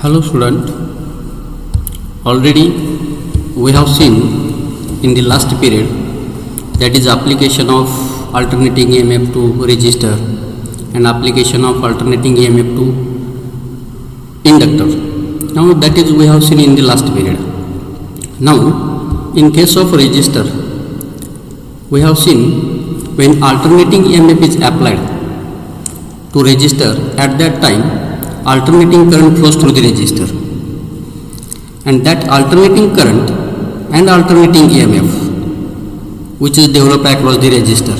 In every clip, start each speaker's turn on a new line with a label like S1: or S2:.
S1: Hello student, already we have seen in the last period, that is application of alternating EMF to resistor and application of alternating EMF to inductor. Now that is we have seen in the last period. Now in case of resistor, we have seen when alternating EMF is applied to resistor, at that time alternating current flows through the resistor, and that alternating current and alternating EMF which is developed across the resistor,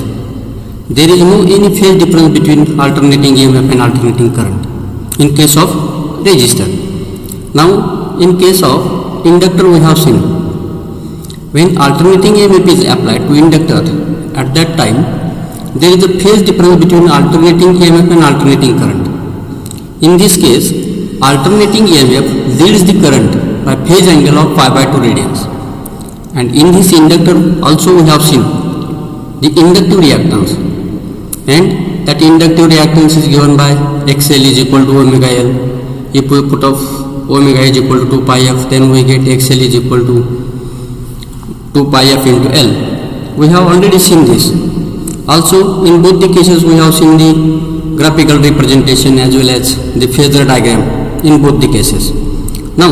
S1: there is no any phase difference between alternating EMF and alternating current in case of resistor. Now in case of inductor, we have seen when alternating EMF is applied to inductor, at that time there is a phase difference between alternating EMF and alternating current. In this case, alternating EMF leads the current by phase angle of pi by 2 radians, and in this inductor also we have seen the inductive reactance, and that inductive reactance is given by XL is equal to omega L. If we put off omega is equal to 2 pi f, then we get XL is equal to 2 pi f into L. We have already seen this. Also in both the cases we have seen the graphical representation as well as the phasor diagram in both the cases. Now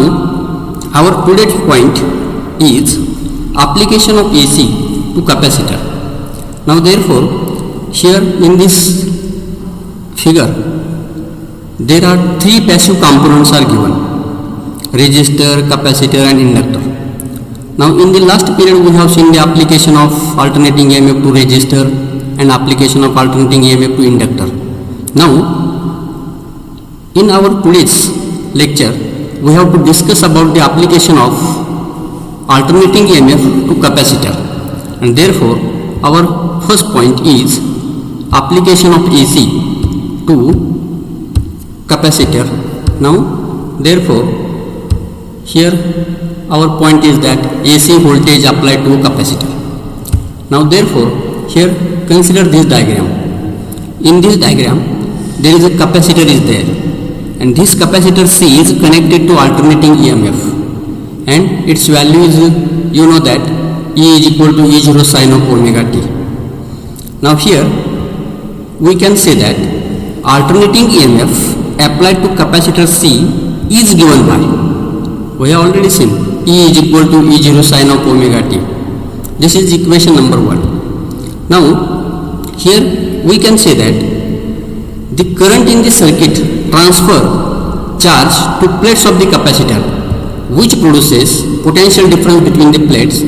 S1: our today's point is application of AC to capacitor. Now therefore here in this figure there are three passive components are given: resistor, capacitor and inductor. Now in the last period we have seen the application of alternating EMF to resistor and application of alternating EMF to inductor. Now in our today's lecture we have to discuss about the application of alternating EMF to capacitor, and therefore our first point is application of AC to capacitor. Now therefore here our point is that AC voltage applied to a capacitor. Now therefore here consider this diagram. In this diagram there is a capacitor is there, and this capacitor C is connected to alternating EMF, and its value is, you know that E is equal to E0 sin of omega t. Now here we can say that alternating EMF applied to capacitor C is given by, we have already seen, E is equal to E0 sin of omega t. This is equation number 1. Now here we can say that the current in the circuit transfer charge to plates of the capacitor, which produces potential difference between the plates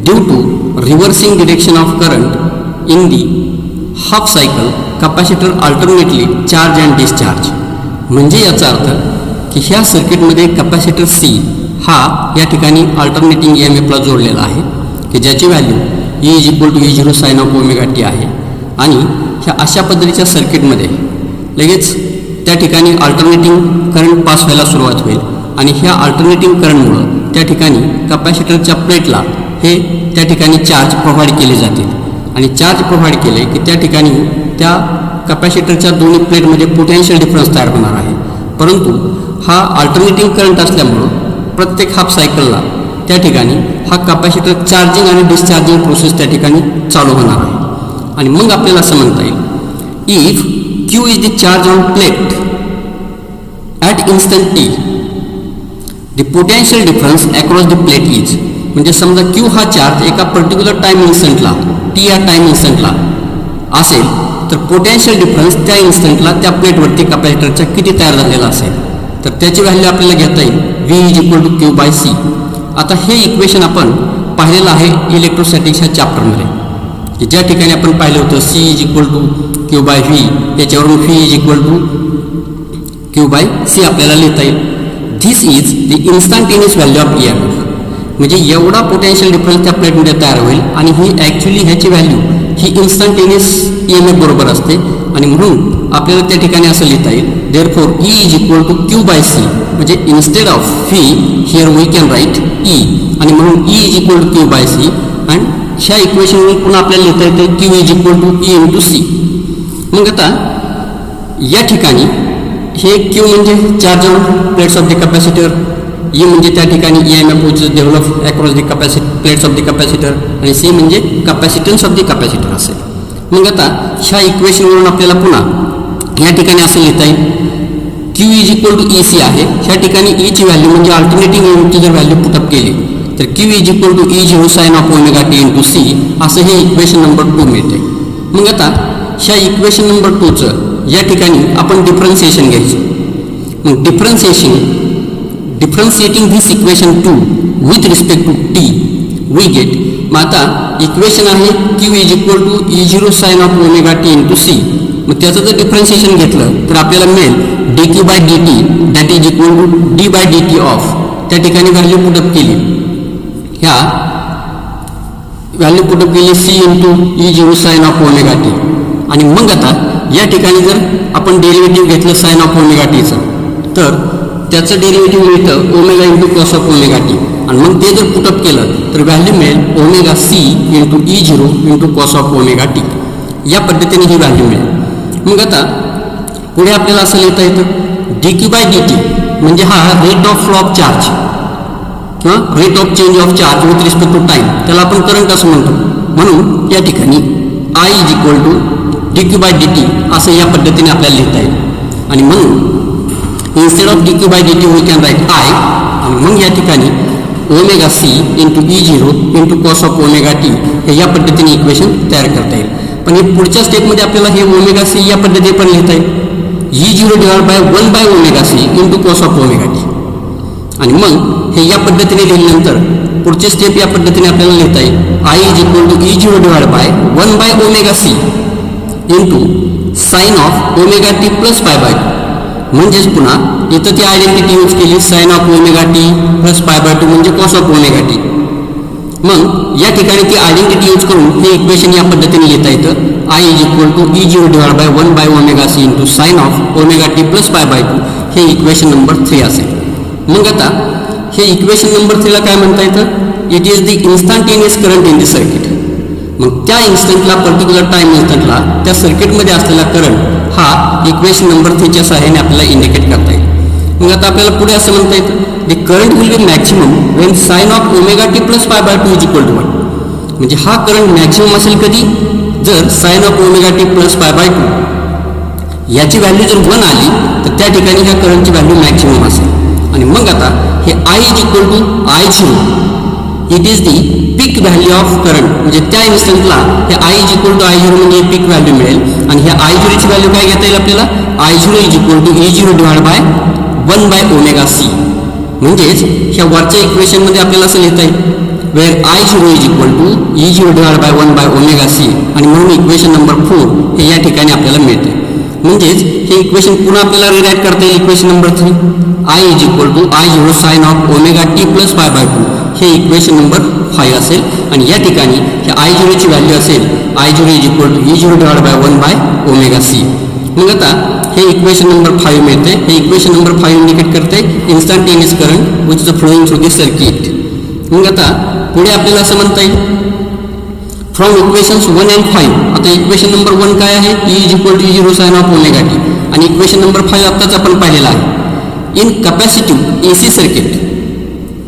S1: due to reversing direction of current in the half cycle capacitor alternately charge and discharge. म्हणजे याचा अर्थ की ह्या सर्किटमध्ये capacitor C हा या ठिकाणी alternating EMF ला जोडलेला आहे की ज्याची value E is equal to E0 sine of omega t आहे, आणि ह्या अशा पद्धतीच्या सर्किटमध्ये लगेच त्या ठिकाणी अल्टरनेटिंग करंट पास व्हायला सुरुवात होईल, आणि ह्या अल्टरनेटिंग करंटमुळे त्या ठिकाणी कॅपॅसिटरच्या प्लेटला हे त्या ठिकाणी चार्ज प्रोव्हाइड केले जातील, आणि चार्ज प्रोव्हाइड केले की त्या ठिकाणी त्या कॅपॅसिटरच्या दोन्ही प्लेटमध्ये पोटेन्शियल डिफरन्स तयार होणार आहे. परंतु हा अल्टरनेटिंग करंट असल्यामुळं प्रत्येक हाफ सायकलला त्या ठिकाणी हा कॅपॅसिटर चार्जिंग आणि डिस्चार्जिंग प्रोसेस त्या ठिकाणी चालू होणार आहे. आणि मग आपल्याला असं म्हणता येईल, if Q is the charge on plate at instant t, the potential difference across the plate is, म्हणजे समजा Q हा चार्ज एका पर्टिक्युलर टाइम इन्स्टंटला, T या टाइम इन्स्टंटला असेल, तर पोटेन्शियल डिफरन्स त्या इन्स्टंटला त्या प्लेटवरती कॅपॅसिटरच्या किती तयार झालेला असेल, तर त्याची व्हॅल्यू आपल्याला घेता येईल V is equal to Q by C. आता हे इक्वेशन आपण पाहिलेलं आहे इलेक्ट्रोस्टॅटिक्स ह्या चॅप्टरमध्ये, की ज्या ठिकाणी आपण पाहिलं होतं C is equal to Q by V, त्याच्यावरून V is equal to Q by C आपल्याला लिहिता येईल. This is the instantaneous value of EMF, म्हणजे एवढा पोटेन्शियल डिफरन्स त्या प्लेटमध्ये तयार होईल, आणि ही ॲक्च्युली ह्याची व्हॅल्यू ही इन्स्टंटेनियस EMF बरोबर असते, आणि म्हणून आपल्याला त्या ठिकाणी असं लिहिता येईल, therefore E is equal to Q by C, म्हणजे instead of V here we can write E, आणि म्हणून E is equal to Q by C, आणि ह्या इक्वेशनवरून पुन्हा आपल्याला लिहिता येते Q is equal to E into C. मग आता या ठिकाणी हे क्यू म्हणजे charge on plates of the capacitor, E म्हणजे त्या ठिकाणी EMF which is developed across the plates of the capacitor, आणि सी म्हणजे कॅपॅसिटन्स ऑफ द कॅपॅसिटर असेल. मग आता ह्या इक्वेशनवरून आपल्याला पुन्हा या ठिकाणी असं लिहिता येईल Q is equal to E C आहे. ह्या ठिकाणी ईची व्हॅल्यू म्हणजे अल्टरनेटिंग EMFची जर व्हॅल्यू पुटअप केली तर Q is equal to E zero sine of omega t into C असं हे इक्वेशन नंबर 2 मिळते. मग आता ह्या इक्वेशन नंबर 2चं या ठिकाणी आपण डिफरन्सिएशन घ्यायचं. मग differentiating this equation 2 with respect to t we get. मग आता इक्वेशन आहे Q is equal to E zero sine of omega t into C. मग त्याचं जर डिफरन्शिएशन घेतलं तर आपल्याला मिळेल d Q by D t that is equal to d by D t of, त्या ठिकाणी व्हॅल्यू पुटअप केली, ह्या व्हॅल्यू पुटअप केली C into E zero sine of omega t. आणि मग आता या ठिकाणी जर आपण डेरिव्हेटिव्ह घेतलं साइन ऑफ ओमेगा टीचं तर त्याचं डेरिव्हेटिव्ह मिळतं omega into cos of omega t, आणि मग ते जर पुटअप केलं तर व्हॅल्यू मिळेल omega C into E zero into cos of omega t. या पद्धतीने ही व्हॅल्यू मिळेल. मग आता पुढे आपल्याला असं लिहिता येतं D Q by D T म्हणजे हा rate of flow of charge किंवा rate of change of charge with respect to time, त्याला आपण करंट असं म्हणतो. म्हणून या ठिकाणी I is equal to D Q by D T असं या पद्धतीने आपल्याला लिहिता येईल. आणि म्हणून instead of D Q by D T we can write I, आणि मग या ठिकाणी omega C into E zero into cos of omega T हे या पद्धतीने इक्वेशन तयार करता येईल. पण हे पुढच्या स्टेपमध्ये आपल्याला हे ओमेगा सी या पद्धतीने पण लिहिता येईल E zero divide by 1 by omega C into cos of omega t. आणि मग हे या पद्धतीने लिहिल्यानंतर पुढचे स्टेप या पद्धतीने आपल्याला लिहिता येईल I is equal to E zero divide by 1 by omega C into sine of omega t plus pi by 2. म्हणजेच पुन्हा इथं ती आयडेंटिटी यूज केली sine of omega t plus pi by 2 म्हणजे कॉस ऑफ ओमेगा टी. मग या ठिकाणी ती आयडेंटिटी यूज करून हे इक्वेशन या पद्धतीने लिहिता येतं I is equal to E zero divide by 1 by omega C into sine of omega t plus pi by 2 हे इक्वेशन नंबर 3 असेल. मग आता हे इक्वेशन नंबर 3ला काय म्हणता येतं it is the instantaneous current in the circuit. मग त्या इन्स्टंटला पर्टिक्युलर टाईम इन्स्टंटला त्या सर्किटमध्ये असलेला करंट हा इक्वेशन नंबर 3च्या सहाय्याने आपल्याला इंडिकेट करता येईल. मग आता आपल्याला पुढे असं म्हणता येतं the current will be maximum when sine of omega t plus pi by 2 is equal to 1. म्हणजे हा करंट मॅक्सिमम असेल कधी जर sine of omega t plus pi by 2 याची व्हॅल्यू जर 1 आली तर त्या ठिकाणी ह्या करंटची व्हॅल्यू मॅक्सिमम असेल. आणि मग आता हे I is equal to I zero it is the peak value of current. म्हणजे त्या इन्स्टंटला हे I is equal to I zero म्हणजे पीक व्हॅल्यू मिळेल. आणि ह्या आय झिरोची व्हॅल्यू काय घेता येईल आपल्याला I zero is equal to E zero divide by 1 by omega C. म्हणजेच ह्या वरच्या इक्वेशनमध्ये आपल्याला असं लिहिता येईल where I zero is equal to E zero divide by 1 by omega C. आणि म्हणून इक्वेशन नंबर 4 हे या ठिकाणी आपल्याला मिळते. म्हणजेच हे इक्वेशन पुन्हा आपल्याला रिराईट करता येईल equation number 3 I is equal to I zero sine of omega t plus pi by 2 हे इक्वेशन नंबर 5 असेल. आणि या ठिकाणी हे आय झिरोची व्हॅल्यू असेल I zero is equal to E zero divide by 1 by omega C. मग आता हे इक्वेशन नंबर 5 मिळते. हे इक्वेशन नंबर 5 इंडिकेट करते instantaneous current which is flowing through the circuit. मग आता पुढे आपल्याला असं म्हणता येईल फ्रॉम इक्वेशन्स 1 and 5. आता इक्वेशन नंबर 1 काय आहे E is equal to zero sine of omega t. आणि इक्वेशन नंबर 5 आत्ताच आपण पाहिलेला आहे in capacitive AC circuit.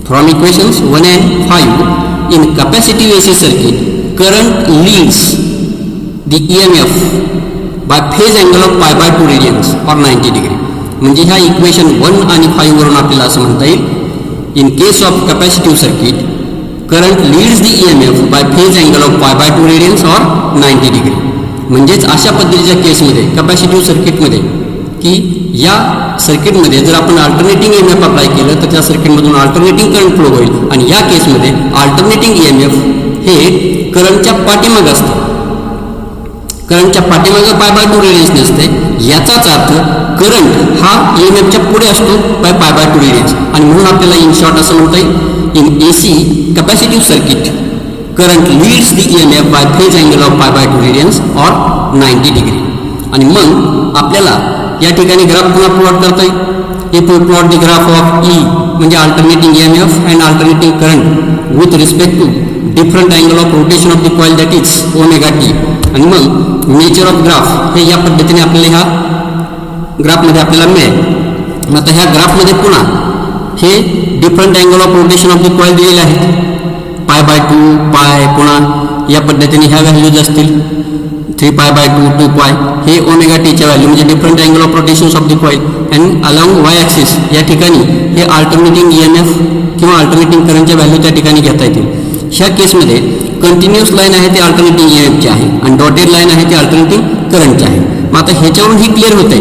S1: From equations 1 and 5 in capacitive AC circuit current leads the EMF by phase angle of pi by 2 radians or 90 degree. म्हणजे ह्या equation 1 आणि 5 वरून आपल्याला असं म्हणता येईल in case of capacitive circuit current leads the EMF by phase angle of pi by 2 radians or 90 degree. म्हणजेच अशा पद्धतीच्या केसमध्ये कॅपॅसिटिव्ह सर्किटमध्ये की या सर्किटमध्ये जर आपण अल्टरनेटिंग EMF अप्लाय केलं तर त्या सर्किटमधून अल्टरनेटिंग करंट फ्लो होईल. आणि या केसमध्ये अल्टरनेटिंग EMF हे करंटच्या पाठीमागं असतं. करंटच्या पाठीमागं पाय बाय 2 रेडियन्स नसते. याचाच अर्थ करंट हा EMFच्या पुढे असतो बाय पाय बाय 2 रेडियन्स. आणि म्हणून आपल्याला इन शॉर्ट असं म्हणता येईल in AC capacitive circuit current leads the EMF by phase angle of pi by 2 radians or 90 degree. आणि मग आपल्याला या ठिकाणी ग्राफ पुन्हा प्लॉट करता येईल. If we plot the graph of E म्हणजे alternating EMF and alternating current with respect to different angle of rotation of the coil that is omega t. आणि मग नेचर ऑफ ग्राफ हे या पद्धतीने आपल्याला ह्या ग्राफमध्ये आपल्याला मिळेल. आता ह्या ग्राफमध्ये पुन्हा हे different angle of rotation of the coil दिलेले आहेत. π/2 पाय, पुन्हा या पद्धतीने ह्या व्हॅल्यूज असतील 3π/2 2π. हे ओमेगा टीच्या व्हॅल्यू म्हणजे different angle of rotation of the coil. And along Y axis या ठिकाणी हे अल्टरनेटिंग EMF किंवा अल्टरनेटिंग करंटच्या व्हॅल्यू त्या ठिकाणी घेता येतील. ह्या केसमध्ये कंटिन्युअस लाईन आहे ते अल्टरनेटिंग EMFची आहे आणि डॉटेड लाईन आहे ते अल्टरनेटिंग करंटची आहे. मग आता ह्याच्यावरून ही क्लिअर होत आहे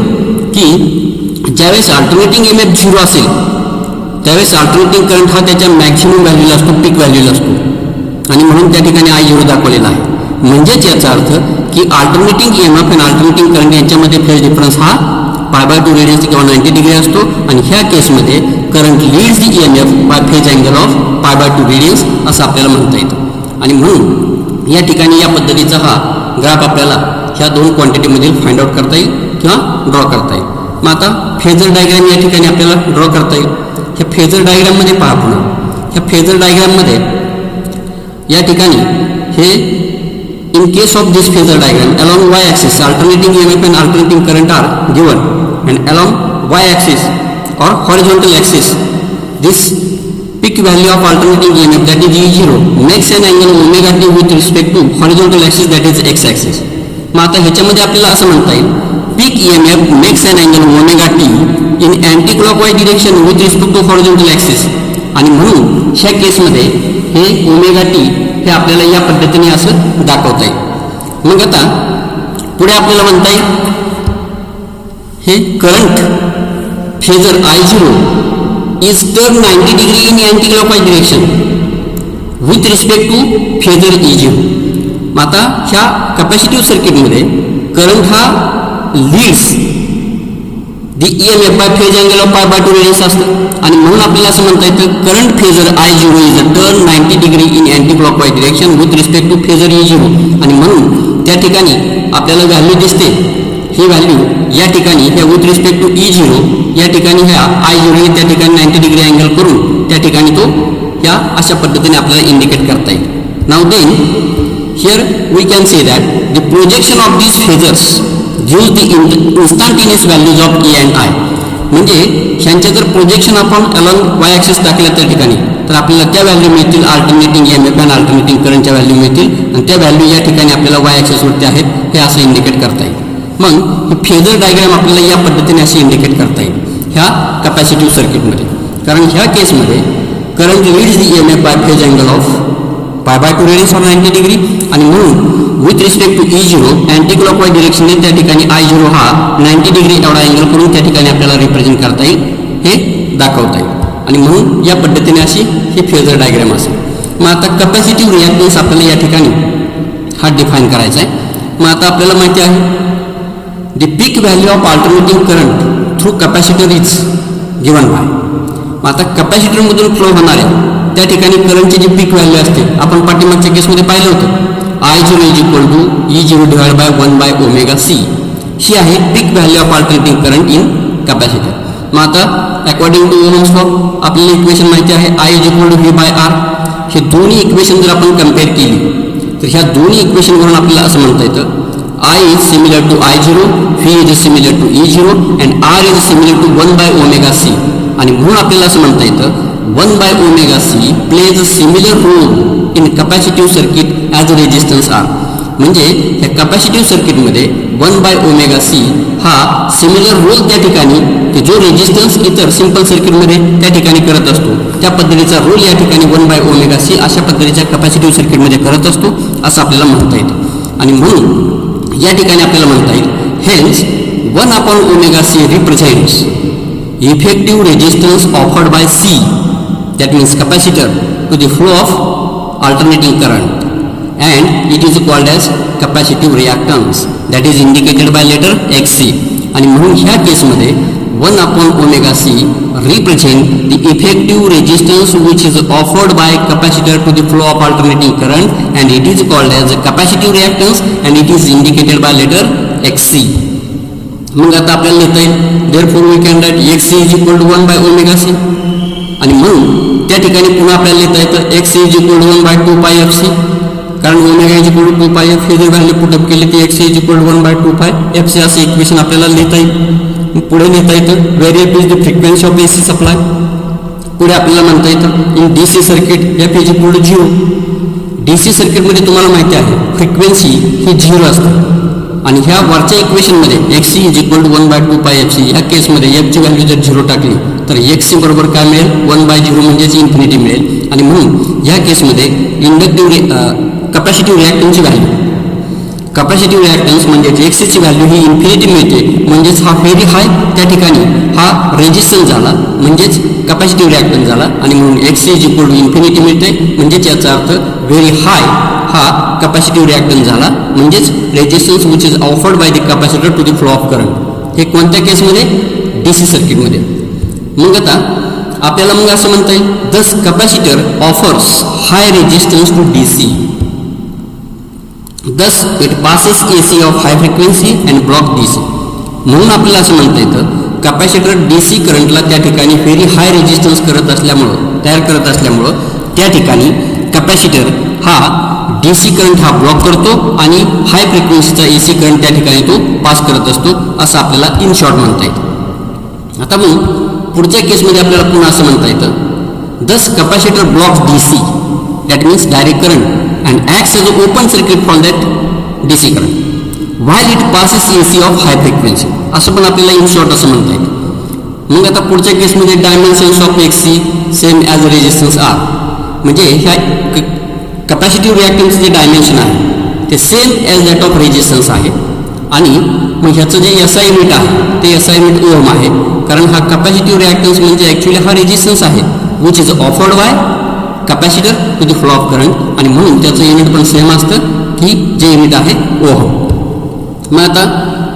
S1: की ज्यावेळेस अल्टरनेटिंग EMF 0 असेल त्यावेळेस अल्टरनेटिंग करंट हा त्याच्या मॅक्सिमम व्हॅल्यूला असतो, पीक व्हॅल्यूला असतो आणि म्हणून त्या ठिकाणी I0 दाखवलेला आहे. म्हणजेच याचा अर्थ की अल्टरनेटिंग EMF आणि अल्टरनेटिंग करंट यांच्यामध्ये फेज डिफरन्स हा π/2 रेडियन्स किंवा 90 डिग्री असतो आणि ह्या केसमध्ये current leads the EMF by phase angle of π/2 radians असं आपल्याला म्हणता येतं. आणि म्हणून या ठिकाणी या पद्धतीचा हा ग्राफ आपल्याला ह्या दोन क्वांटिटीमधील फाइंड आउट करता येईल किंवा ड्रॉ करता येईल. मग आता फेजर डायग्राम या ठिकाणी आपल्याला ड्रॉ करता येईल. ह्या फेजर डायग्राममध्ये पहा पुन्हा ह्या फेजर डायग्राममध्ये या ठिकाणी हे in case of this phasor diagram along y axis alternating EMF and alternating current are given and along y axis or horizontal axis this peak value of alternating EMF that is E0 makes an angle omega t with respect to horizontal axis that is x axis. मग आता ह्याच्यामध्ये आपल्याला असं म्हणता येईल peak EMF makes an angle omega t in anti-clockwise direction with respect to horizontal axis आणि म्हणून ह्या केसमध्ये हे ओमेगा टी हे आपल्याला या पद्धतीने असं दाखवता येईल. मग आता पुढे आपल्याला म्हणता येईल हे current phasor I0 is turn 90 degree in anticlockwise direction with respect to phasor E0. मग आता ह्या कॅपॅसिटिव्ह सर्किटमध्ये करंट हा leads the EMF by phase angle of π/2 radians असतं आणि म्हणून आपल्याला असं म्हणता येतं current phasor I0 is a turn 90 degree in anticlockwise direction with respect to phasor E0 आणि म्हणून त्या ठिकाणी आपल्याला व्हॅल्यू दिसते. ही व्हॅल्यू या ठिकाणी ह्या विथ रिस्पेक्ट टू E0 या ठिकाणी ह्या I0 हे त्या ठिकाणी 90 डिग्री अँगल करून त्या ठिकाणी तो ह्या अशा पद्धतीने आपल्याला इंडिकेट करता येईल. Now then here we can say that the projection of these phasors gives the instantaneous values of E and I. म्हणजे ह्यांचे जर प्रोजेक्शन आपण अलॉंग वाय ॲक्सिस टाकल्या त्या ठिकाणी तर आपल्याला त्या व्हॅल्यू मिळतील अल्टरनेटिंग EMF आणि अल्टरनेटिंग करंटच्या व्हॅल्यू मिळतील आणि त्या व्हॅल्यू या ठिकाणी आपल्याला वाय ॲक्सिसवरती आहेत हे असं इंडिकेट करता येईल. मग फेजर डायग्राम आपल्याला या पद्धतीने असे इंडिकेट करता येईल ह्या कॅपॅसिटिव्ह सर्किटमध्ये. कारण ह्या केसमध्ये current leads the EMF by phase angle of π/2 radians or 90 degree आणि म्हणून with respect to E0 anticlockwise डिरेक्शनने त्या ठिकाणी I0 हा 90 डिग्री एवढा अँगल करून त्या ठिकाणी आपल्याला रिप्रेझेंट करता येईल हे दाखवता येईल आणि म्हणून या पद्धतीने अशी ही फेजर डायग्राम असेल. मग आता कॅपॅसिटिव्ह रिॲक्टन्स आपल्याला या ठिकाणी हा डिफाईन करायचा आहे. मग आता आपल्याला माहिती आहे the peak value of alternating current through capacitor is given bye. मग आता कॅपॅसिटरमधून फ्लो होणाऱ्या त्या ठिकाणी करंटची जी पीक व्हॅल्यू असते आपण पाठीमागच्या केसमध्ये पाहिलं होतं I0 is equal to E0 divide by 1/ωc. ही आहे peak value of alternating current in capacitor. मग आता अकॉर्डिंग टू ओहम्स लॉ आपल्याला इक्वेशन माहिती आहे I is equal to V/R. हे दोन्ही इक्वेशन जर आपण कम्पेअर केली तर ह्या दोन्ही इक्वेशनवरून आपल्याला असं म्हणता येतं I is similar to I0, V is similar to E0 and R is similar to 1/ωc. आणि म्हणून आपल्याला असं म्हणता येतं 1/ωc plays a similar role in capacitive circuit as a resistance R. म्हणजे या कॅपॅसिटिव्ह सर्किटमध्ये 1/ωc हा सिमिलर रोल त्या ठिकाणी की जो रेजिस्टन्स इतर सिंपल सर्किटमध्ये त्या ठिकाणी करत असतो त्या पद्धतीचा रोल या ठिकाणी 1/ωc अशा पद्धतीच्या कॅपॅसिटिव्ह सर्किटमध्ये करत असतो असं आपल्याला म्हणता येतं. आणि म्हणून या ठिकाणी आपल्याला म्हणता येईल hence 1/ωc represents effective resistance offered by C, that means capacitor, to the flow of alternating current, and it is called as capacitive reactance that is indicated by letter Xc. आणि म्हणून ह्या केसमध्ये 1/ωc represent the effective resistance which is offered by capacitor to the flow of alternating current and it is called as capacitive reactance and it is indicated by letter Xc. मग आता आपल्याला लिहिता येईल therefore we can write Xc is equal to 1/ωc. आणि म्हणून त्या ठिकाणी पुन्हा आपल्याला लिहिता येतं Xc is equal to 1/2πfc. कारण omega is equal to 2πf हे जर व्हॅल्यू पुटअप केली ती Xc is equal to 1/2πfc असं इक्वेशन आपल्याला लिहिता येईल. पुढे लिहिता येतं variable is the frequency of AC supply. पुढे आपल्याला म्हणता येतं in DC circuit F is equal to 0. DC सर्किटमध्ये तुम्हाला माहिती आहे फ्रिक्वेन्सी ही 0 असते आणि ह्या वरच्या इक्वेशनमध्ये XC इज इक्वल टू 1/2 पाय FC ह्या केसमध्ये f ची व्हॅल्यू जर 0 टाकली तर XC बरोबर काय मिळेल 1/0 म्हणजेच इन्फिनिटी मिळेल. आणि म्हणून ह्या केसमध्ये कपॅसिटिव्ह रिॲक्टन्सची व्हॅल्यू कपॅसिटिव्ह रिॲक्टन्स म्हणजे XCची व्हॅल्यू ही इन्फिनिटी मिळते म्हणजेच हा व्हेरी हाय त्या ठिकाणी हा रेजिस्टन्स झाला म्हणजेच कपॅसिटिव्ह रिॲक्टन्स झाला आणि म्हणून XC is equal to infinity मिळते म्हणजेच याचा अर्थ व्हेरी हाय हा कपॅसिटिव्ह रिॲक्टन्स झाला म्हणजेच resistance which is offered by the capacitor to the flow of current. हे कोणत्या केसमध्ये DC सर्किटमध्ये. मग आता आपल्याला मग असं म्हणता येईल thus capacitor offers high resistance to DC. Thus it passes AC of high frequency and block DC. म्हणून आपल्याला असं म्हणता येतं कपॅसिटर DC करंटला त्या ठिकाणी व्हेरी हाय रेजिस्टन्स तयार करत असल्यामुळं त्या ठिकाणी कपॅसिटर हा DC करंट हा ब्लॉक करतो आणि हाय फ्रिक्वेन्सीचा AC करंट त्या ठिकाणी तो पास करत असतो असं आपल्याला इन शॉर्ट म्हणता येतं. आता मग पुढच्या केसमध्ये आपल्याला पुन्हा असं म्हणता येतं दस capacitor blocks DC that means direct current and acts as an open circuit for that DC current while it passes AC of high frequency. असं पण आपल्याला इन शॉर्ट असं म्हणता येतं. मग आता पुढच्या केसमध्ये dimensions of XC same as resistance R म्हणजे ह्या कपॅसिटिव्ह रिॲक्टन्सचे जे डायमेन्शन आहे ते same as that of resistance आहे आणि मग ह्याचं जे SI युनिट आहे ते SI युनिट ओम आहे कारण हा कपॅसिटिव्ह रिॲक्टन्स म्हणजे ॲक्च्युली हा रेजिस्टन्स आहे which is offered by capacitor to the flow of current आणि म्हणून त्याचं युनिट पण सेम असतं की जे युनिट आहे ओहम. मग आता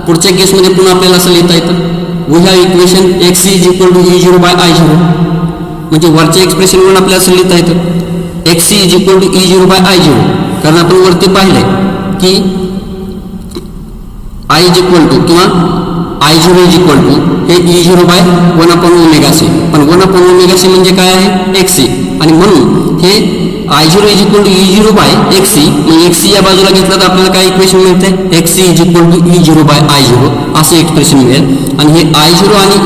S1: पुढच्या केसमध्ये पुन्हा आपल्याला असं लिहिता येतं we have equation XC is equal to E0 by I0 म्हणजे वरच्या एक्सप्रेशनवरून आपल्याला असं लिहिता येतं XC is equal to E0 by I0 कारण आपण वरती पाहिलंय की I इज इक्वल टू किंवा I0 इज इक्वल टू हे E0 बाय 1/ωc पण 1/ωc म्हणजे काय आहे XC आणि म्हणून हे I0 is equal to E0 by XC म्हणजे XC या बाजूला घेतलं तर आपल्याला काय इक्वेशन मिळते XC is equal to E0 by I0 असं एक्सप्रेशन मिळेल आणि हे I0 आणि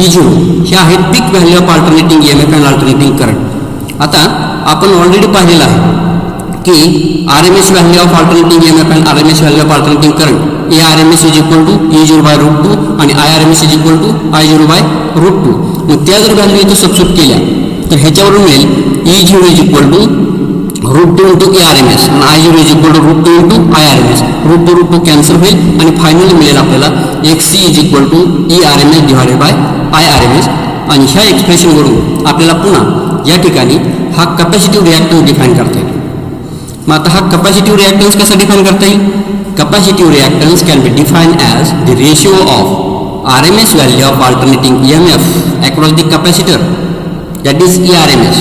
S1: E0 हे आहेत peak value of alternating EMF and alternating current. आता आपण ऑलरेडी पाहिलेलं आहे की RMS value of alternating EMF and RMS value of alternating current ARMS is equal to E0 by √2 आणि IRMS is equal to I0 by √2. मग त्या जर value इथं सबस्टिट्यूट केल्या तर ह्याच्यावरून मिळेल E0 is equal to √2 into ARMS आणि I0 is equal to √2 into IRMS. √2 cancel होईल आणि फायनली मिळेल आपल्याला XC is equal to ERMS divided by IRMS आणि ह्या एक्सप्रेशनवरून आपल्याला पुन्हा या ठिकाणी हा कपॅसिटिव्ह रिॲक्टन्स डिफाईन करता येईल. मग आता हा कपॅसिटिव्ह रिॲक्टन्स कसा डिफाईन करता येईल. Capacitive reactance can be define as the ratio of RMS value of alternating EMF across the capacitor that is ERMS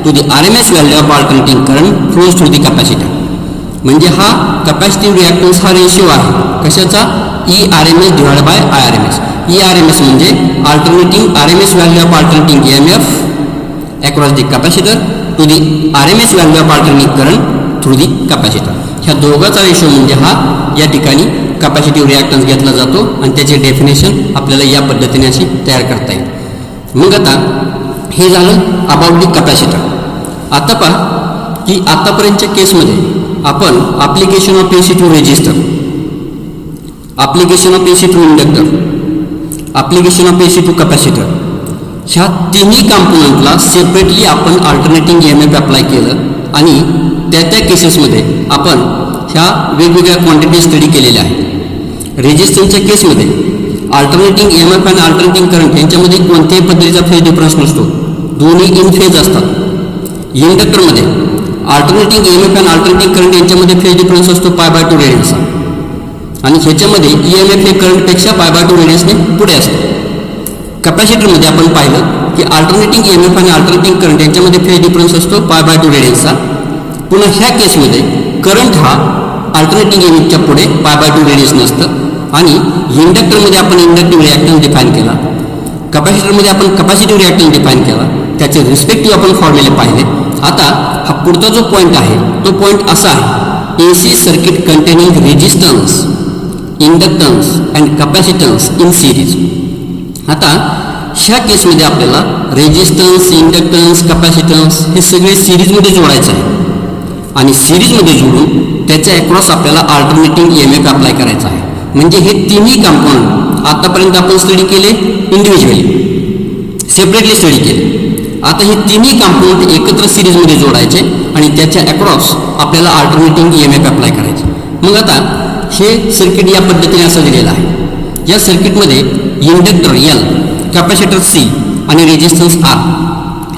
S1: to the RMS value of alternating current flows through the capacitor. म्हणजे हा capacitive reactance हा ratio आहे कशाचा ERMS divide by IRMS. ERMS म्हणजे alternating RMS value of alternating EMF across the capacitor to the RMS value of alternating current through the capacitor. ह्या दोघांचा ratio म्हणजे हा या ठिकाणी कपॅसिटिव्ह रिॲक्टन्स घेतला जातो आणि त्याचे डेफिनेशन आपल्याला या पद्धतीने अशी तयार करता येईल. मग आता हे झालं अबाउट दी कपॅसिटर. आता पहा की आतापर्यंतच्या केसमध्ये आपण application of AC to resistor, application of AC to inductor, application of AC to capacitor ह्या तिन्ही कॉम्पोनंटला सेपरेटली आपण अल्टरनेटिंग EMF अप्लाय केलं आणि त्या केसेसमध्ये आपण ह्या वेगवेगळ्या क्वांटिटी स्टडी केलेल्या आहेत. रेजिस्टन्सच्या केसमध्ये अल्टरनेटिंग EMF आणि अल्टरनेटिंग करंट यांच्यामध्ये कोणत्याही पद्धतीचा फेज डिफरन्स नसतो, दोन्ही इन फेज असतात. इंडक्टरमध्ये अल्टरनेटिंग EMF आणि अल्टरनेटिंग करंट यांच्यामध्ये फेज डिफरन्स असतो π/2 रेडियन्सचा आणि ह्याच्यामध्ये EMF हे करंटपेक्षा π/2 रेडियन्सने पुढे असते. कपॅसिटरमध्ये आपण पाहिलं की अल्टरनेटिंग EMF आणि अल्टरनेटिंग करंट यांच्यामध्ये फेज डिफरन्स असतो π/2 रेडियन्सचा. पुन्हा ह्या केसमध्ये करंट हा अल्टरनेटिंग EMFच्या पुढे π/2 रेडियन्स नसतं आणि इंडक्टरमध्ये आपण इंडक्टिव्ह रिॲक्टन्स डिफाईन केला, कपॅसिटरमध्ये आपण कपॅसिटिव्ह रिॲक्टन्स डिफाईन केला, त्याचे रिस्पेक्टिव्ह आपण फॉर्म्युले पाहिले. आता हा पुढचा जो पॉईंट आहे तो पॉईंट असा आहे AC circuit containing resistance, inductance and capacitance in series. आता ह्या केसमध्ये आपल्याला रेजिस्टन्स, इंडक्टन्स, कॅपॅसिटन्स हे सगळे सिरीजमध्ये जोडायचं आहे आणि सिरीजमध्ये जोडून त्याच्या अक्रॉस आपल्याला अल्टरनेटिंग EMF अप्लाय करायचा आहे. म्हणजे हे तिन्ही कंपोनंट आतापर्यंत आपण स्टडी केले इंडिव्हिज्युअली, सेपरेटली स्टडी केले. आता हे तिन्ही कंपोनंट एकत्र सिरीजमध्ये जोडायचे आणि त्याच्या अक्रॉस आपल्याला अल्टरनेटिंग EMF अप्लाय करायचे. मग आता हे सर्किट या पद्धतीने असं दिलेलं आहे. या सर्किटमध्ये इंडक्टर L, कॅपॅसिटर C आणि रेजिस्टन्स R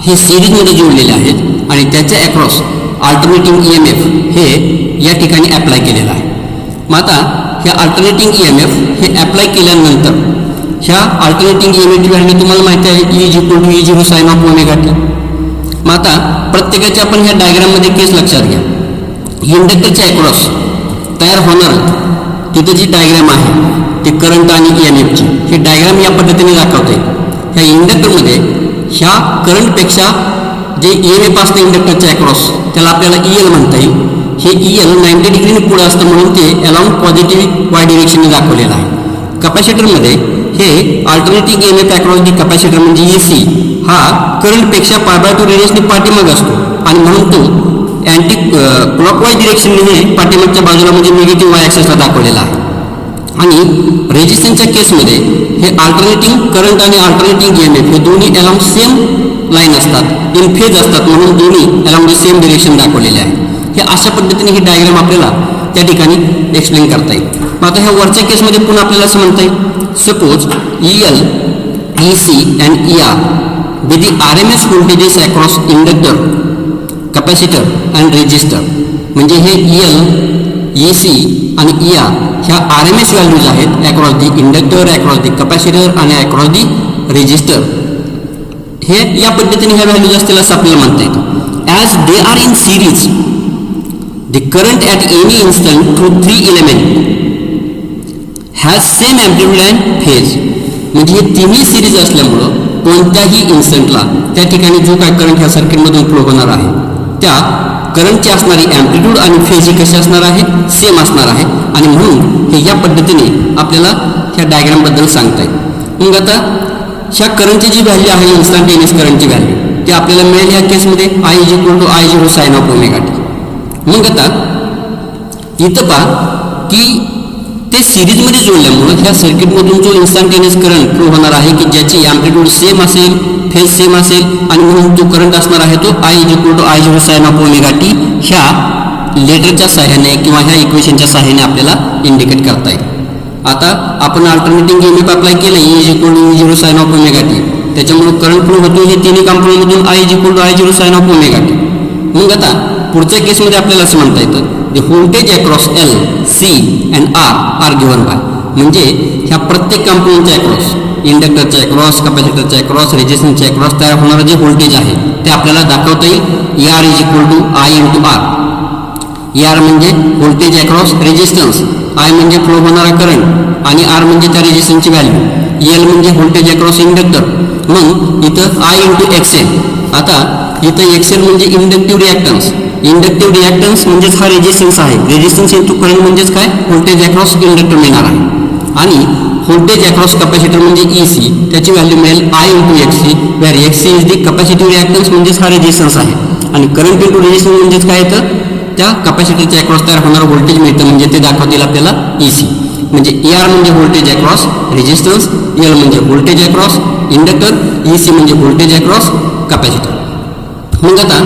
S1: हे सिरीजमध्ये जोडलेले आहेत आणि त्याच्या अक्रॉस अल्टरनेटिंग EMF हे या ठिकाणी अप्लाय केलेलं आहे. मग आता ह्या अल्टरनेटिंग EMF हे अप्लाय केल्यानंतर ह्या अल्टरनेटिंग EMF व्हॅल्यू तुम्हाला माहिती आहे E=E0 sin of omega t. मग आता प्रत्येकाच्या आपण ह्या डायग्राममध्ये केस लक्षात घ्या. इंडक्टरच्या अक्रॉस तयार होणार तिथे जी डायग्राम आहे ते करंट आणि EMFची हे डायग्राम या पद्धतीने दाखवता येईल. ह्या इंडक्टरमध्ये ह्या करंटपेक्षा जे EMF असतं इंडक्टरच्या अक्रॉस त्याला आपल्याला EL म्हणता येईल. हे EL 90 डिग्रीने पुढे असतं म्हणून ते अलॉंग पॉझिटिव्ह वाय डिरेक्शनने दाखवलेलं आहे. कॅपॅसिटरमध्ये हे alternating EMF across the capacitor म्हणजे EC हा करंटपेक्षा π/2 रेडियसने पाठीमाग असतो आणि म्हणून तो अँटी क्लॉकवाईज डिरेक्शनने हे पाठीमागच्या बाजूला म्हणजे निगेटिव्ह वाय ॲक्सिसला दाखवलेला आहे. आणि रेजिस्टन्सच्या केसमध्ये हे अल्टरनेटिंग करंट आणि अल्टरनेटिंग EMF हे दोन्ही अलॉंग सेम लाईन असतात, इन फेज असतात म्हणून दोन्ही अलॉंग द सेम डिरेक्शन दाखवलेले आहे. हे अशा पद्धतीने ही डायग्राम आपल्याला त्या ठिकाणी एक्सप्लेन करता येईल. मग आता ह्या वरच्या केसमध्ये पुन्हा आपल्याला असं म्हणता येईल, suppose EL, EC and ER with the RMS voltages across inductor, capacitor and resistor. म्हणजे हे EL, EC आणि ER ह्या RMS व्हॅल्यूज आहेत across the inductor, across the capacitor आणि अक्रॉस दी रेजिस्टर. हे या पद्धतीने ह्या व्हॅल्यूज असतील असं आपल्याला म्हणता येतं. As they are in series the current at any instant through 3 element has same amplitude and phase. म्हणजे हे तिन्ही सिरीज असल्यामुळं कोणत्याही इन्स्टंटला त्या ठिकाणी जो काय करंट ह्या सर्किटमधून फ्लो होणार आहे त्या करंटची असणारी ॲम्प्लिट्यूड आणि फेज ही कशी असणार आहे, सेम असणार आहे. आणि म्हणून हे या पद्धतीने आपल्याला ह्या डायग्रामबद्दल सांगता येईल. मग आता ह्या करंटची जी व्हॅल्यू आहे इन्स्टंटेनियस करंटची व्हॅल्यू ती आपल्याला मिळेल ह्या केसमध्ये I=I0 sin of omega t. मग आता इथं पहा की ते सिरीजमध्ये जोडल्यामुळं ह्या सर्किटमधून जो इन्स्टंटेनियस करंट फ्लो होणार आहे की ज्याची ॲम्प्लिट्यूड सेम असेल, फेज सेम असेल आणि म्हणून तो करंट असणार आहे तो I=I0 sin of omega t ह्या लेटरच्या सहाय्याने किंवा ह्या इक्वेशनच्या सहाय्याने आपल्याला इंडिकेट करता येईल. आता आपण अल्टरनेटिंग EMF अप्लाय केलं E=E0 sin of omega t, त्याच्यामुळे करंट फ्लो होतो हे तिन्ही कंपोनंटमधून I=I0 sin of omega t. मग आता पुढच्या केसमध्ये आपल्याला असं म्हणता येतं the voltage across L, C and R are given by. म्हणजे ह्या प्रत्येक कंपोनंटच्या अक्रॉस, इंडक्टरच्या अक्रॉस, कॅपॅसिटरच्या अक्रॉस, रेजिस्टन्सच्या अक्रॉस तयार होणारं जे व्होल्टेज आहे ते आपल्याला दाखवता येईल ER=I×R. ER म्हणजे व्होल्टेज अक्रॉस रेजिस्टन्स, I म्हणजे फ्लो होणारा करंट आणि R म्हणजे त्या रेजिस्टन्सची व्हॅल्यू, L म्हणजे व्होल्टेज अक्रॉस इंडक्टर. मग इथं I×XL. आता इथं XL म्हणजे इंडक्टिव्ह रिॲक्टन्स, इंडक्टिव्ह रिॲक्टन्स म्हणजेच हा रेजिस्टन्स आहे, रेजिस्टन्स इंटू करंट म्हणजेच काय व्होल्टेज अक्रॉस इंडक्टर मिळणार आहे. आणि व्होल्टेज अक्रॉस कॅपॅसिटर म्हणजे EC त्याची व्हॅल्यू मिळेल I×XC, where XC is the capacitive reactance म्हणजेच हा रेजिस्टन्स आहे आणि करंट इंटू रेजिस्टन्स म्हणजेच काय येतं त्या कॅपॅसिटरच्या अक्रॉस तयार होणारं व्होल्टेज मिळतं म्हणजे ते दाखवतील आपल्याला EC. म्हणजे ER म्हणजे व्होल्टेज अक्रॉस रेजिस्टन्स, L म्हणजे व्होल्टेज अक्रॉस इंडक्टर, EC म्हणजे व्होल्टेज अक्रॉस कॅपॅसिटर. मग आता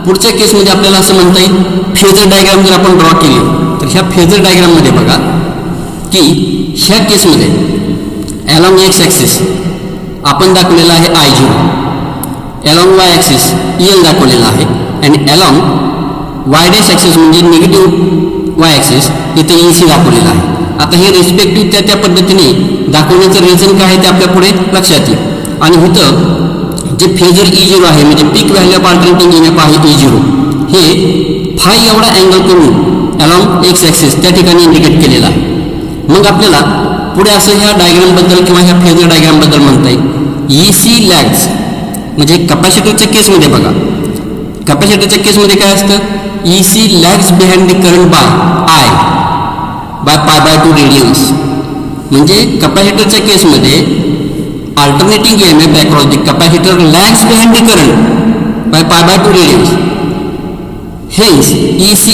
S1: पुढच्या केसमध्ये आपल्याला असं म्हणता येईल फेजर डायग्राम जर आपण ड्रॉ केली तर ह्या फेजर डायग्राममध्ये बघा की ह्या केसमध्ये अलॉंग एक्स ॲक्सिस आपण दाखवलेला आहे I0, along Y axis EL दाखवलेला आहे आणि अलॉंग वाय डॅश ॲक्सिस म्हणजे निगेटिव्ह वाय ॲक्सिस इथे EC दाखवलेला आहे. आता हे रिस्पेक्टिव्ह त्या पद्धतीने दाखवण्याचं रिझन काय आहे ते आपल्या पुढे लक्षात येईल. आणि इथं जे फेजर E0 आहे म्हणजे peak value of alternating EMF आहे E0 हे फाय एवढा अँगल करून अलॉंग एक्स ॲक्सिस त्या ठिकाणी इंडिकेट केलेला आहे. मग आपल्याला पुढे असं ह्या डायग्रामबद्दल किंवा ह्या फेजर डायग्रामबद्दल म्हणता येईल EC लॅग्स. म्हणजे कॅपॅसिटरच्या केसमध्ये बघा, कॅपॅसिटरच्या केसमध्ये काय असतं EC lags behind the current by I by π/2 radians. म्हणजे कॅपॅसिटरच्या केसमध्ये alternating EMF across the capacitor lags behind the current by pi by 2 radians. Hence, EC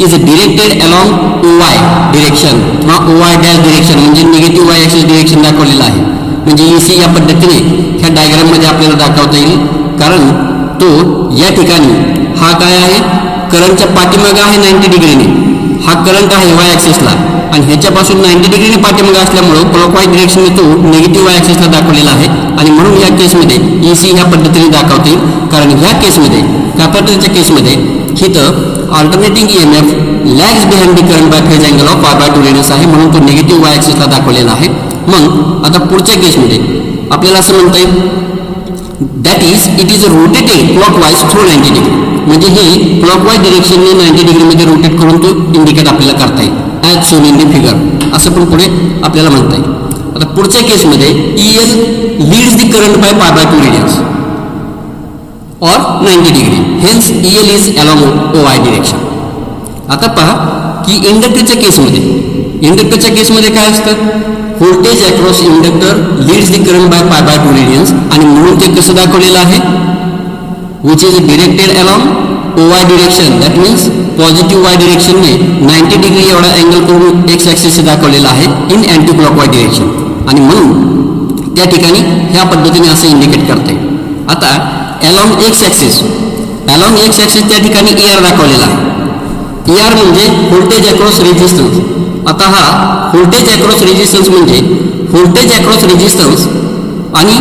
S1: is directed along OY direction किंवा OY dash direction म्हणजे negative Y axis direction दाखवलेलं आहे. म्हणजे EC या पद्धतीने ह्या डायग्राममध्ये आपल्याला दाखवता येईल, कारण तो या ठिकाणी हा काय आहे, करंटच्या पाठीमागे आहे 90 डिग्रीने. हा करंट आहे Y ॲक्सिसला आणि ह्याच्यापासून 90 डिग्रीने पाठीमागे असल्यामुळं क्लॉकवाईज डिरेक्शनने तो निगेटिव्ह Y ॲक्सिसला दाखवलेला आहे. आणि म्हणून या केसमध्ये EC ह्या पद्धतीने दाखवता येईल, कारण ह्या केसमध्ये कॅपॅसिटरच्या केसमध्ये हिथं alternating EMF lags behind the current by phase angle of pi by 2 radius आहे, म्हणून तो निगेटिव्ह Y ॲक्सिसला दाखवलेला आहे. मग आता पुढच्या केसमध्ये आपल्याला असं म्हणता येईल that is it is rotated clockwise through 90 degree. म्हणजे ही क्लॉकवाईज डिरेक्शनने 90 डिग्रीमध्ये रोटेट करून तो इंडिकेट आपल्याला करता येईल as shown in the figure, असं पण पुढे आपल्याला म्हणता येईल. आता पुढच्या केसमध्ये EL leads the current by pi by 2 radius और 90 degree, hence EL is along OY direction. आता पहा की इंडक्टरच्या केसमध्ये काय असतं, voltage across inductor leads the current by pi by 2 radians आणि म्हणून ते कसं दाखवलेलं आहे, which is directed along OY direction, that means positive Y डिरेक्शनने 90 डिग्री एवढा अँगल करून एक्स ॲक्सिस दाखवलेला आहे इन अँटी क्लॉकवाईज डिरेक्शन. आणि म्हणून त्या ठिकाणी ह्या पद्धतीने असं इंडिकेट करता येईल. आता अलॉंग एक्स ॲक्सिस त्या ठिकाणी ER दाखवलेला आहे. ER म्हणजे व्होल्टेज अक्रॉस रेजिस्टन्स. आता हा व्होल्टेज अक्रॉस रेजिस्टन्स म्हणजे व्होल्टेज अक्रॉस रेजिस्टन्स आणि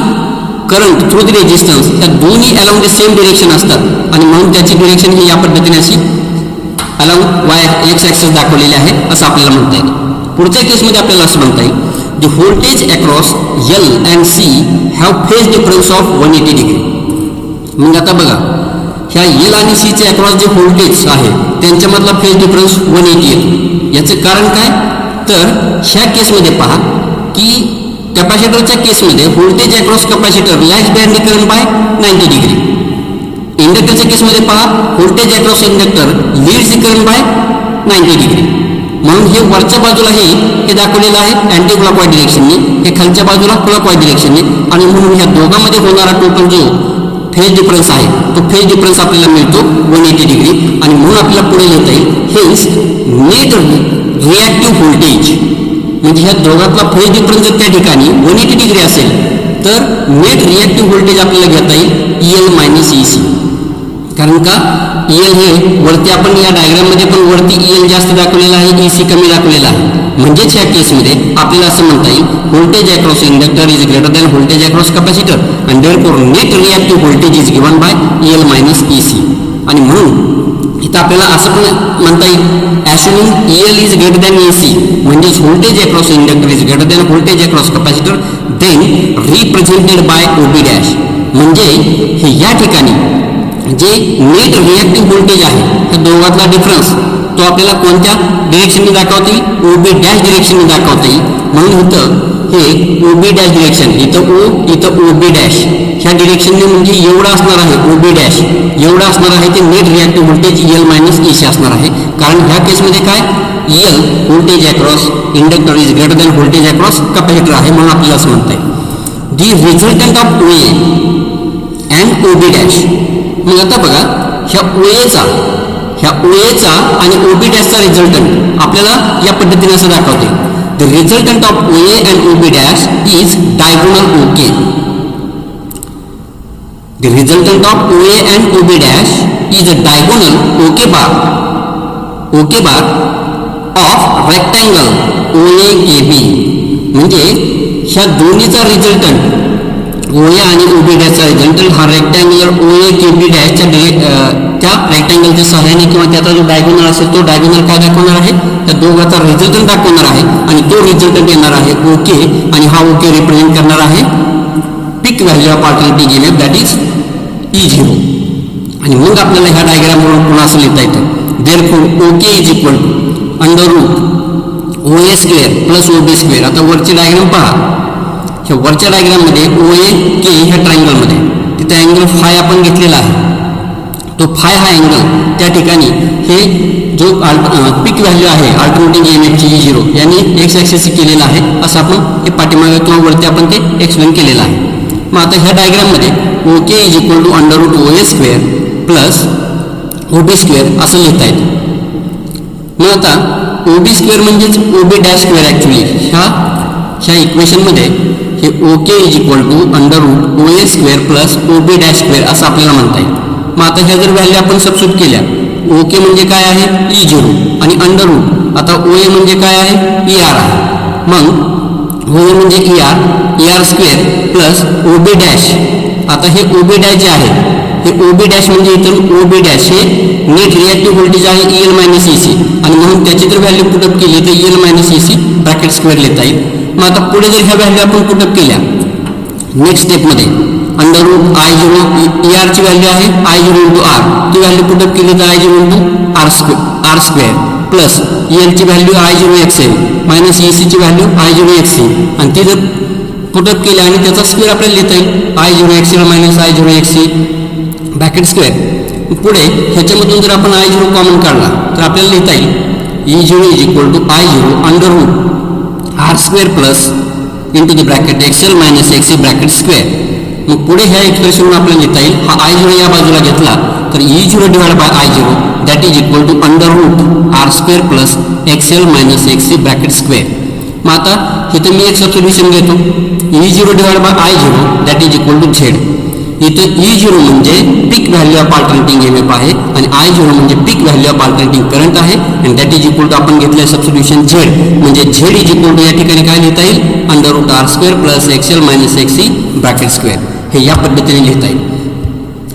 S1: करंट थ्रू द रेजिस्टन्स या दोन्ही अलॉंग द सेम डिरेक्शन असतात आणि म्हणून त्याची डिरेक्शन ही या पद्धतीने अशी अलॉंग एक्स ॲक्सिस दाखवलेली आहे असं आपल्याला म्हणता येईल. पुढच्या केसमध्ये आपल्याला असं म्हणता येईल the voltage across L and C have phase difference of 180 degree. मग आता बघा ह्या L आणि C चे अक्रॉस जे व्होल्टेज आहे त्यांच्यामधला फेज डिफरन्स 180 येतो. याचं कारण काय, तर ह्या केसमध्ये पहा की कॅपॅसिटरच्या केसमध्ये voltage across capacitor lags behind the current by 90 degree. इंडक्टरच्या केसमध्ये पहा voltage across inductor leads the current by 90 degree. म्हणून हे वरच्या बाजूला हे दाखवलेलं आहे अँटी क्लॉकवाईज डिरेक्शनने, हे खालच्या बाजूला क्लॉकवाईज डिरेक्शनने. आणि म्हणून ह्या दोघांमध्ये होणारा टोटल जो फेज डिफरन्स आहे तो फेज डिफरन्स आपल्याला मिळतो 180 डिग्री. आणि म्हणून आपल्याला पुढे लिहिता येईल हेन्स नेट रिॲक्टिव्ह व्होल्टेज, म्हणजे ह्या दोघातला फेज डिफरन्स जर त्या ठिकाणी 180 डिग्री असेल तर नेट रिॲक्टिव्ह व्होल्टेज आपल्याला घेता येईल EL मायनस EC. कारण का EL हे वरती आपण या डायग्राममध्ये पण वरती EL जास्त दाखवलेला आहे, EC कमी दाखवलेला आहे. म्हणजेच ह्या केसमध्ये आपल्याला असं म्हणता येईल voltage across inductor is greater than voltage across capacitor and therefore net reactive voltage is given by EL minus EC. आणि म्हणून इथं आपल्याला असं पण म्हणता येईल assuming EL is greater than EC म्हणजेच voltage across inductor is greater than voltage across capacitor then represented by OB dash. म्हणजे हे या ठिकाणी जे नेट रिॲक्टिव्ह व्होल्टेज आहे त्या दोघातला डिफरन्स तो आपल्याला कोणत्या डिरेक्शनने दाखवता येईल, OB डॅश डिरेक्शनने दाखवता येईल. म्हणून इथं हे OB डॅश डिरेक्शन, इथं O इथं OB डॅश ह्या डिरेक्शनने म्हणजे एवढं असणार आहे OB डॅश, एवढं असणार आहे ते net reactive voltage EL minus EC असणार आहे. कारण ह्या केसमध्ये काय EL voltage across inductor is greater than voltage across capacitor आहे, म्हणून आपल्याला असं म्हणता येईल the resultant of OA and OB dash. मग आता बघा ह्या OAचा आणि OB डॅशचा रिझल्टंट आपल्याला या पद्धतीने असं दाखवते the resultant of OA and OB dash is diagonal OK. The resultant of OA and OB dash is a diagonal OK bar of rectangle OAKB. म्हणजे ह्या दोन्हीचा रिझल्टंट OA आणि OB डॅशचा रिझल्टंट हा रेक्टँग्युलर OAKB डॅशच्या त्या रेक्टँगलच्या सहाय्याने किंवा त्याचा जो डायगोनल असेल तो डायगोनल काय दाखवणार आहे, त्या दोघाचा रिझल्टंट दाखवणार आहे. आणि तो रिझल्टंट येणार आहे OK आणि हा OK रिप्रेझेंट करणार आहे peak value of alternating EMF that is E0. आणि मग आपल्याला ह्या डायग्रामवरून पुन्हा असं लिहिता येतं therefore OK is equal to under root OA square plus OB square. आता वरची डायग्राम पहा, ह्या वरच्या डायग्राममध्ये OAK ह्या ट्रायंगलमध्ये तिथे अँगल फाय आपण घेतलेला आहे. तो फाय हा अँगल त्या ठिकाणी हे जो पीक व्हॅल्यू आहे अल्टरनेटिंग EMFची E0 यांनी एक्स ॲक्सिस केलेला आहे असं आपण हे पाठीमागे किंवा वरती आपण ते एक्सप्लेन केलेलं आहे. मग आता ह्या डायग्राममध्ये O K is equal to under root OA square plus OB square असं लिहिता येतं. मग आता OB स्क्वेअर म्हणजेच OB डॅश स्क्वेअर ॲक्च्युली ह्या इक्वेशनमध्ये हे O K is equal to under root OA square plus OB dash square असं आपल्याला म्हणता येईल. मग आता ह्या जर व्हॅल्यू आपण सबस्टिट्यूट केल्या ओके म्हणजे काय आहे E0 आणि अंडर रूट आता OA म्हणजे काय आहे ER आहे. मग OA म्हणजे ER square plus OB dash. आता हे OB डॅश जे आहे हे OB डॅश म्हणजे इथून OB डॅश हे नेट रिॲक्टिव्ह व्होल्टेज आहे EL मायनस EC आणि म्हणून त्याची जर व्हॅल्यू पुटअप केली तर EL minus EC bracket square लिहिता येईल. मग आता पुढे जर ह्या व्हॅल्यू आपण पुटअप केल्या नेक्स्ट स्टेपमध्ये अंडर रूट I0 ER ची व्हॅल्यू आहे I0 इंटू R ती व्हॅल्यू पुटअप केली तर I0 into R square plus EL ची value I0 XL minus EC ची व्हॅल्यू I0 XC आणि ती जर पुटअप केली आणि त्याचा स्क्वेअर आपल्याला लिहिता येईल I0 XL minus I0 XC bracket square. पुढे ह्याच्यामधून जर आपण I0 कॉमन काढला तर आपल्याला लिहिता येईल E0 is equal to I0 under root R square plus into the bracket XL minus XC bracket square. मग पुढे ह्या एक्सप्रेशनवर आपल्याला लिहिता येईल हा I0 या बाजूला घेतला तर E0 divide by I0 that is equal to under root R square plus XL minus XC bracket square. मग आता इथे मी एक सबस्टिट्यूशन घेतो E0 divide by I0 that is equal to Z. इथं E0 म्हणजे peak value of alternating EMF आहे आणि I0 म्हणजे peak value of alternating current आहे आणि दॅट इज इक्वल टू आपण घेतलं सबस्टिट्यूशन Z म्हणजे Z इज इक्वल टू या ठिकाणी काय लिहिता येईल under root R square plus XL minus XC bracket square हे या पद्धतीने लिहिता येईल.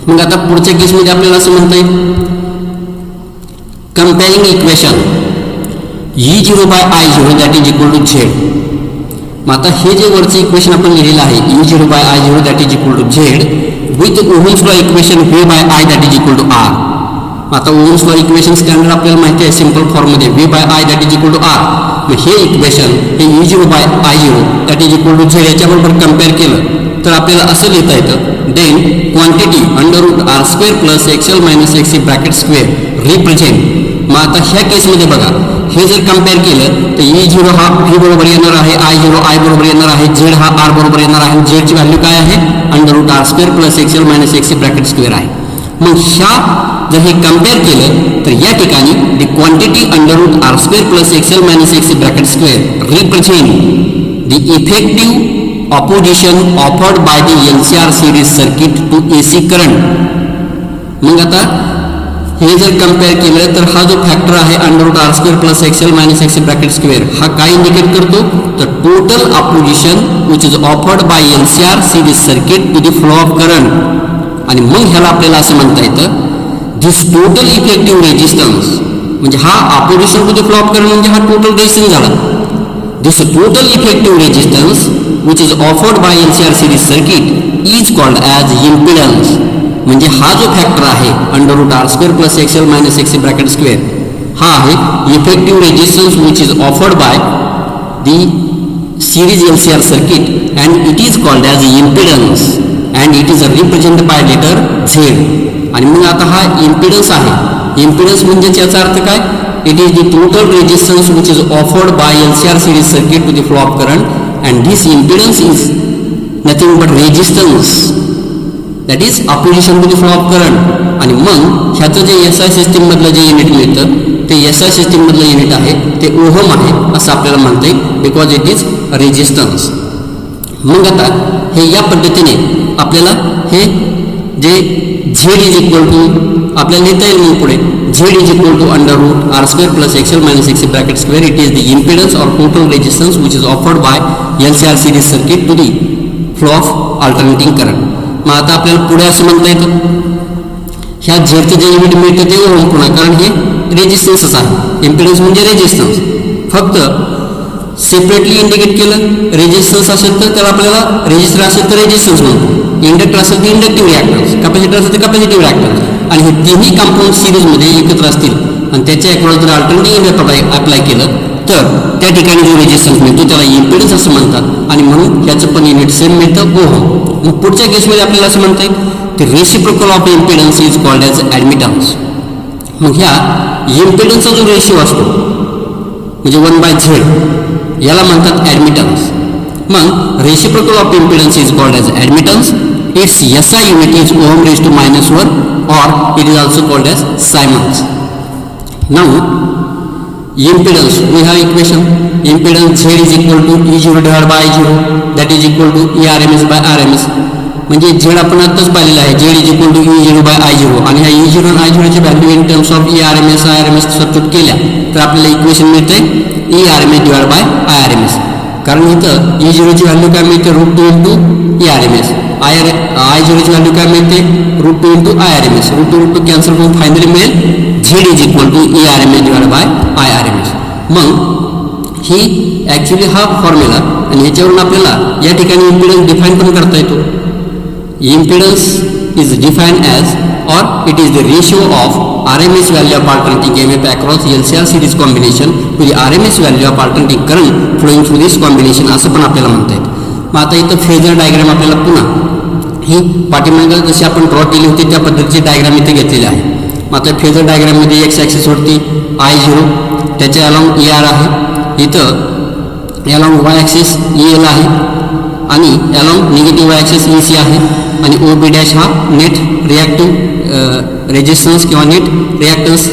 S1: मग आता पुढच्या केसमध्ये आपल्याला असं म्हणता येईल comparing equation E0 by I0 that is equal to Z. मग आता हे जे वरचं इक्वेशन आपण लिहिलेलं आहे E0 by I0 that is equal to Z with Ohm's law equation V by I that is equal to R. आता Ohm's law equation standard आपल्याला माहिती आहे सिंपल फॉर्ममध्ये V by I that is equal to R. मग हे equation हे E0 by I0 that is equal to Z याच्याबरोबर compare केलं तर आपल्याला असं लिहिता येतं then quantity under root R square plus XL minus XC bracket square represent. मग आता ह्या केसमध्ये बघा हे जर कम्पेअर केलं तर E0 हा V बरोबर येणार आहे I0 I बरोबर येणार आहे Z हा R बरोबर येणार आहे Z ची व्हॅल्यू काय आहे under root R square plus XL minus XC bracket square आहे. मग ह्या जर हे कम्पेअर केलं तर या ठिकाणी the quantity under root R square plus XL minus XC bracket square represent the effective opposition offered by the LCR series circuit to AC current. मग आता हे जर कम्पेअर केलं तर हा जो फॅक्टर आहे under root R square plus XL minus XC bracket square हा काय इंडिकेट करतो तर total opposition which is offered by LCR series circuit to the flow of current. आणि मग ह्याला आपल्याला असं म्हणता येतं दिस टोटल इफेक्टिव्ह रेजिस्टन्स म्हणजे हा opposition to the flow of current म्हणजे हा टोटल रेजिस्टन्स झाला. This total effective resistance which is offered by LCR series circuit is called as impedance. म्हणजे हा जो फॅक्टर आहे under root R square plus XL minus XC bracket square हा आहे effective resistance which is offered by the series LCR circuit and it is called as impedance and it is represent by letter Z. आणि मग आता हा impedance आहे impedance म्हणजेच याचा अर्थ काय it is the total resistance which is offered by LCR series circuit to the flow of current and this impedance is nothing but resistance that is opposition to the flow of current. आणि मग ह्याचं जे SI system मधलं जे unit मिळतं ते SI system मधलं unit आहे ते ओहम आहे असं आपल्याला म्हणता येईल बिकॉज इट इज रेजिस्टन्स. मग आता हे या पद्धतीने आपल्याला हे जे Z इज इक्वल टू आपल्याला लिहिता येईल मग पुढे Z is equal to under root R square plus XL minus XC bracket square it is the impedance or total resistance which is offered by LCR series circuit to the flow of alternating current. मग आता आपल्याला पुढे असं म्हणता येतं ह्या झेडचं जे unit मिळतं ते ओहम पुन्हा कारण हे रेजिस्टन्सच आहे इम्पिडन्स म्हणजे रेजिस्टन्स फक्त सेपरेटली इंडिकेट केलं रेजिस्टन्स असेल तर त्याला आपल्याला रेजिस्टर असेल तर रेजिस्टन्स म्हणतो इंडक्टर असेल तर इंडक्टिव्ह रिॲक्टन्स कॅपॅसिटर असेल तर कॅपॅसिटिव्ह रिॲक्टन्स आणि हे तिन्ही कंपाऊंड सिरीजमध्ये एकत्र असतील आणि त्याच्या अक्रॉस जर अल्टरनेटिव्ह EMF अप्लाय केलं तर त्या ठिकाणी जो रेजिस्टन्स मिळतो त्याला इम्पिडन्स असं म्हणतात आणि म्हणून याचं पण युनिट सेम मिळतं ओहम. मग पुढच्या केसमध्ये आपल्याला असं म्हणता येईल की reciprocal of impedance is called as admittance. मग ह्या इम्पिडन्सचा जो रेशिओ असतो म्हणजे 1/z याला म्हणतात ॲडमिटन्स. मग reciprocal of impedance is called as admittance. Its SI unit is ohm raise to -1 or it is also called as Siemens. Now impedance, we have equation impedance Z is equal to E0 divided by I0, that is equal to ERMS by RMS. म्हणजे Z आपण आत्ताच पाहिलेलं आहे, Z is equal to E0 by I0 आणि ह्या E0 आणि I0 ची value in terms of ERMS IRMS substitute केल्या तर आपल्याला इक्वेशन मिळते ERMS डिवाइड बाय IRMS. कारण इथं E0 ची व्हॅल्यू काय मिळते √2 इंटू ERMS, I0 ची व्हॅल्यू काय मिळते √2 इंटू IRMS. √2 कॅन्सल करून फायनली मिळेल Z is equal to ERMS divide by IRMS. मग ही ॲक्च्युली हा फॉर्म्युला आणि ह्याच्यावरून आपल्याला या ठिकाणी इम्पिडन्स डिफाईन पण करता येतो. Impedance is defined as or it is the ratio of RMS value of alternating EMF across LCR series combination to the RMS value of alternating current flowing through this combination असं पण आपल्याला म्हणता येतं. मग आता इथं फेजर डायग्राम आपल्याला पुन्हा ही पाठीमागे जशी आपण ड्रॉ केली होती त्या पद्धतीची डायग्राम इथे घेतलेली आहे. मग आता फेजर डायग्राममध्ये एक्स ॲक्सिसवरती I0 त्याच्या अलॉंग ER आहे, इथं अलॉंग वाय ॲक्सिस EL आहे आणि along negative Y axis EC आहे आणि OB' हा नेट रिॲक्टिव्ह रेजिस्टन्स किंवा नेट रिॲक्टन्स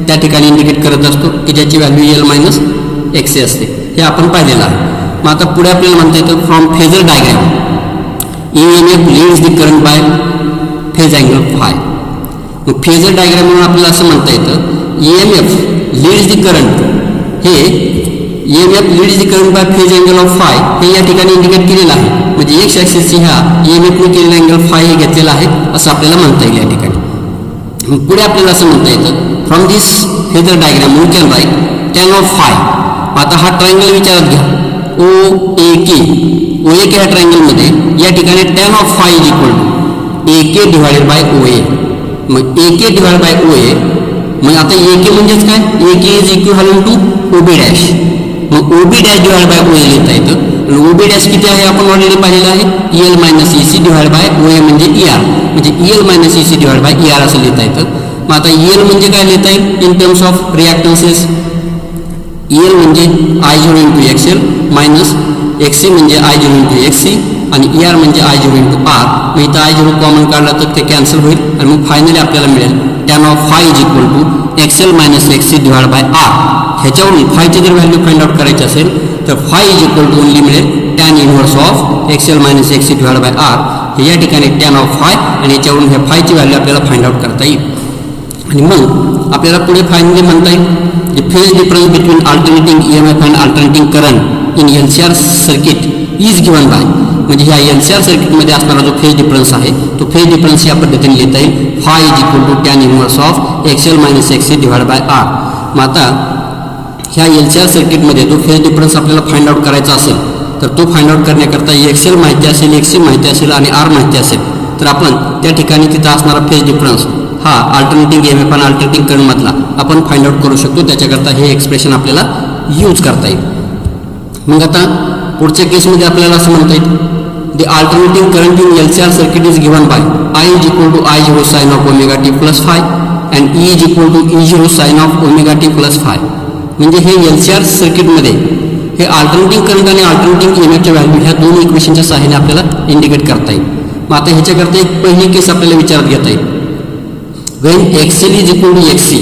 S1: त्या ठिकाणी इंडिकेट करत असतो की ज्याची व्हॅल्यू EL - XC असते. हे आपण पाहिलेलं आहे. मग आता पुढे आपल्याला म्हणता येतं from phasor diagram EMF leads the current by phase angle phi. मग फेजर डायग्राम म्हणून आपल्याला असं म्हणता येतं EMF लीड्स द करंट हे EMF leads the current by phase angle of phi हे या ठिकाणी इंडिकेट केलेलं आहे. म्हणजे एक्स ॲक्सिसची ह्या EMFने केलेला अँगल फाय हे घेतलेला आहे असं आपल्याला म्हणता येईल या ठिकाणी. पुढे आपल्याला असं म्हणता येतं from this phasor diagram you can write tan of phi. आता हा ट्रायंगल विचारात घ्या OAK ह्या ट्रायंगलमध्ये या ठिकाणी tan of phi is equal to AK divided by OA. मग AK डिवायड बाय OA मग आता AK म्हणजेच काय AK is equivalent to OB'. मग OB' डिवायड बाय OA लिहिता येतं. OB' किती आहे आपण ऑलरेडी पाहिलेलं आहे EL - EC divide by OA म्हणजे ER म्हणजे EL - EC divide by ER असं लिहिता येतं. मग आता EL म्हणजे काय लिहिता येईल इन टर्म्स ऑफ रिॲक्टन्सेस. EL म्हणजे I0 into XL minus XC म्हणजे I0 इंटू XC आणि ER म्हणजे I0 इंटू R. मग इथं I0 कॉमन काढला तर ते कॅन्सल होईल आणि मग फायनली आपल्याला मिळेल tan of phi is equal to XL - XC divide by R. ह्याच्यावरून फायची जर व्हॅल्यू फाइंड आउट करायची असेल तर phi is equal to only मिळेल tan inverse of XL - XC divide by R. हे या ठिकाणी टॅन ऑफ फाय आणि याच्यावरून ह्या फायची व्हॅल्यू आपल्याला फाइंड आउट करता येईल. आणि मग आपल्याला पुढे फायनली म्हणता येईल the phase difference between alternating EMF and alternating current in LCR circuit is given bye. म्हणजे ह्या LCR सर्किटमध्ये असणारा जो फेज डिफरन्स आहे तो फेज डिफरन्स या पद्धतीने लिहिता येईल phi is equal to tan inverse of XL - XC divide by R. मग आता ह्या LCR सर्किटमध्ये जो फेज डिफरन्स आपल्याला फाइंड आउट करायचा असेल तर तो फाइंड आउट करण्याकरता XL माहिती असेल XC माहिती असेल आणि R माहिती असेल तर आपण त्या ठिकाणी तिथं असणारा फेज डिफरन्स हा अल्टरनेटिंग EMF आणि अल्टरनेटिंग करंटमधला आपण फाइंड आउट करू शकतो. त्याच्याकरता हे एक्सप्रेशन आपल्याला यूज करता येईल. मग आता पुढच्या केसमध्ये आपल्याला असं म्हणता येईल the alternating current in LCR circuit is given by I is equal to I0 sine of ω t plus phi and E is equal to E0 sine of ω t plus phi. म्हणजे हे LCR सर्किटमध्ये हे alternating current आणि alternating EMFच्या value ह्या दोन इक्वेशनच्या सहाय्याने आपल्याला इंडिकेट करता येईल. मग आता ह्याच्याकरता एक पहिली केस आपल्याला विचारात घेता येईल when XL is equal to XC.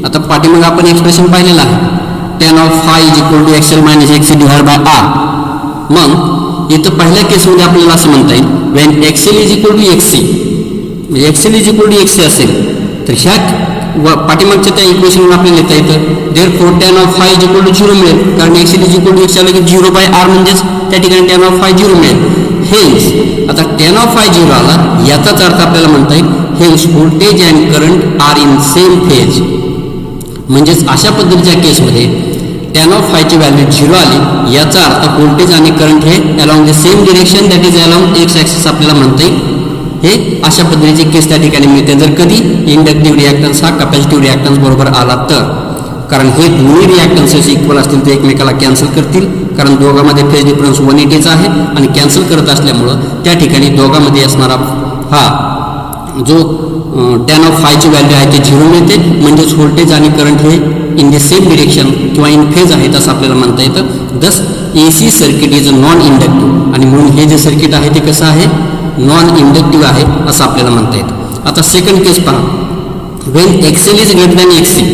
S1: आता पाठीमागे आपण एक्सप्रेशन पाहिलेलं आहे tan of phi is equal to XL - XC divide by R. मग इथं पहिल्या केसमध्ये आपल्याला असं म्हणता येईल when XL is equal to XC म्हणजे XL is equal to XC असेल तर ह्या पाठीमागच्या त्या इक्वेशनवर आपल्याला लिहिता येतं therefore tan of phi is equal to 0 मिळेल कारण XL is equal to XC आलं की 0 बाय R म्हणजेच त्या ठिकाणी टॅन ऑफ फाय 0 मिळेल. हेन्स आता टॅन ऑफ फाय 0 आला याचाच अर्थ आपल्याला म्हणता येईल hence voltage and current are in same phase. म्हणजेच अशा पद्धतीच्या केसमध्ये टॅन ऑफ फायची व्हॅल्यू 0 आली याचा अर्थ व्होल्टेज आणि करंट हे along the same direction that is along x axis आपल्याला म्हणता येईल. हे अशा पद्धतीची केस त्या ठिकाणी मिळते जर कधी इंडक्टिव्ह रिॲक्टन्स हा कॅपॅसिटिव्ह रिॲक्टन्स बरोबर आला तर. कारण हे दोन्ही रिॲक्टन्सेस इक्वल असतील ते एकमेकाला कॅन्सल करतील कारण दोघांमध्ये फेज डिफरन्स 180चा आहे आणि कॅन्सल करत असल्यामुळं त्या ठिकाणी दोघांमध्ये असणारा हा जो tan ऑफ फायची व्हॅल्यू आहे ते 0 मिळते, म्हणजेच व्होल्टेज आणि करंट हे इन द सेम डिरेक्शन किंवा इन फेज आहेत असं आपल्याला म्हणता येतं. दस AC circuit is non inductive, आणि म्हणून हे जे सर्किट आहे ते कसं आहे, नॉन इंडक्टिव्ह आहे असं आपल्याला म्हणता येतं. आता सेकंड केस पहा, when XL is greater than XC.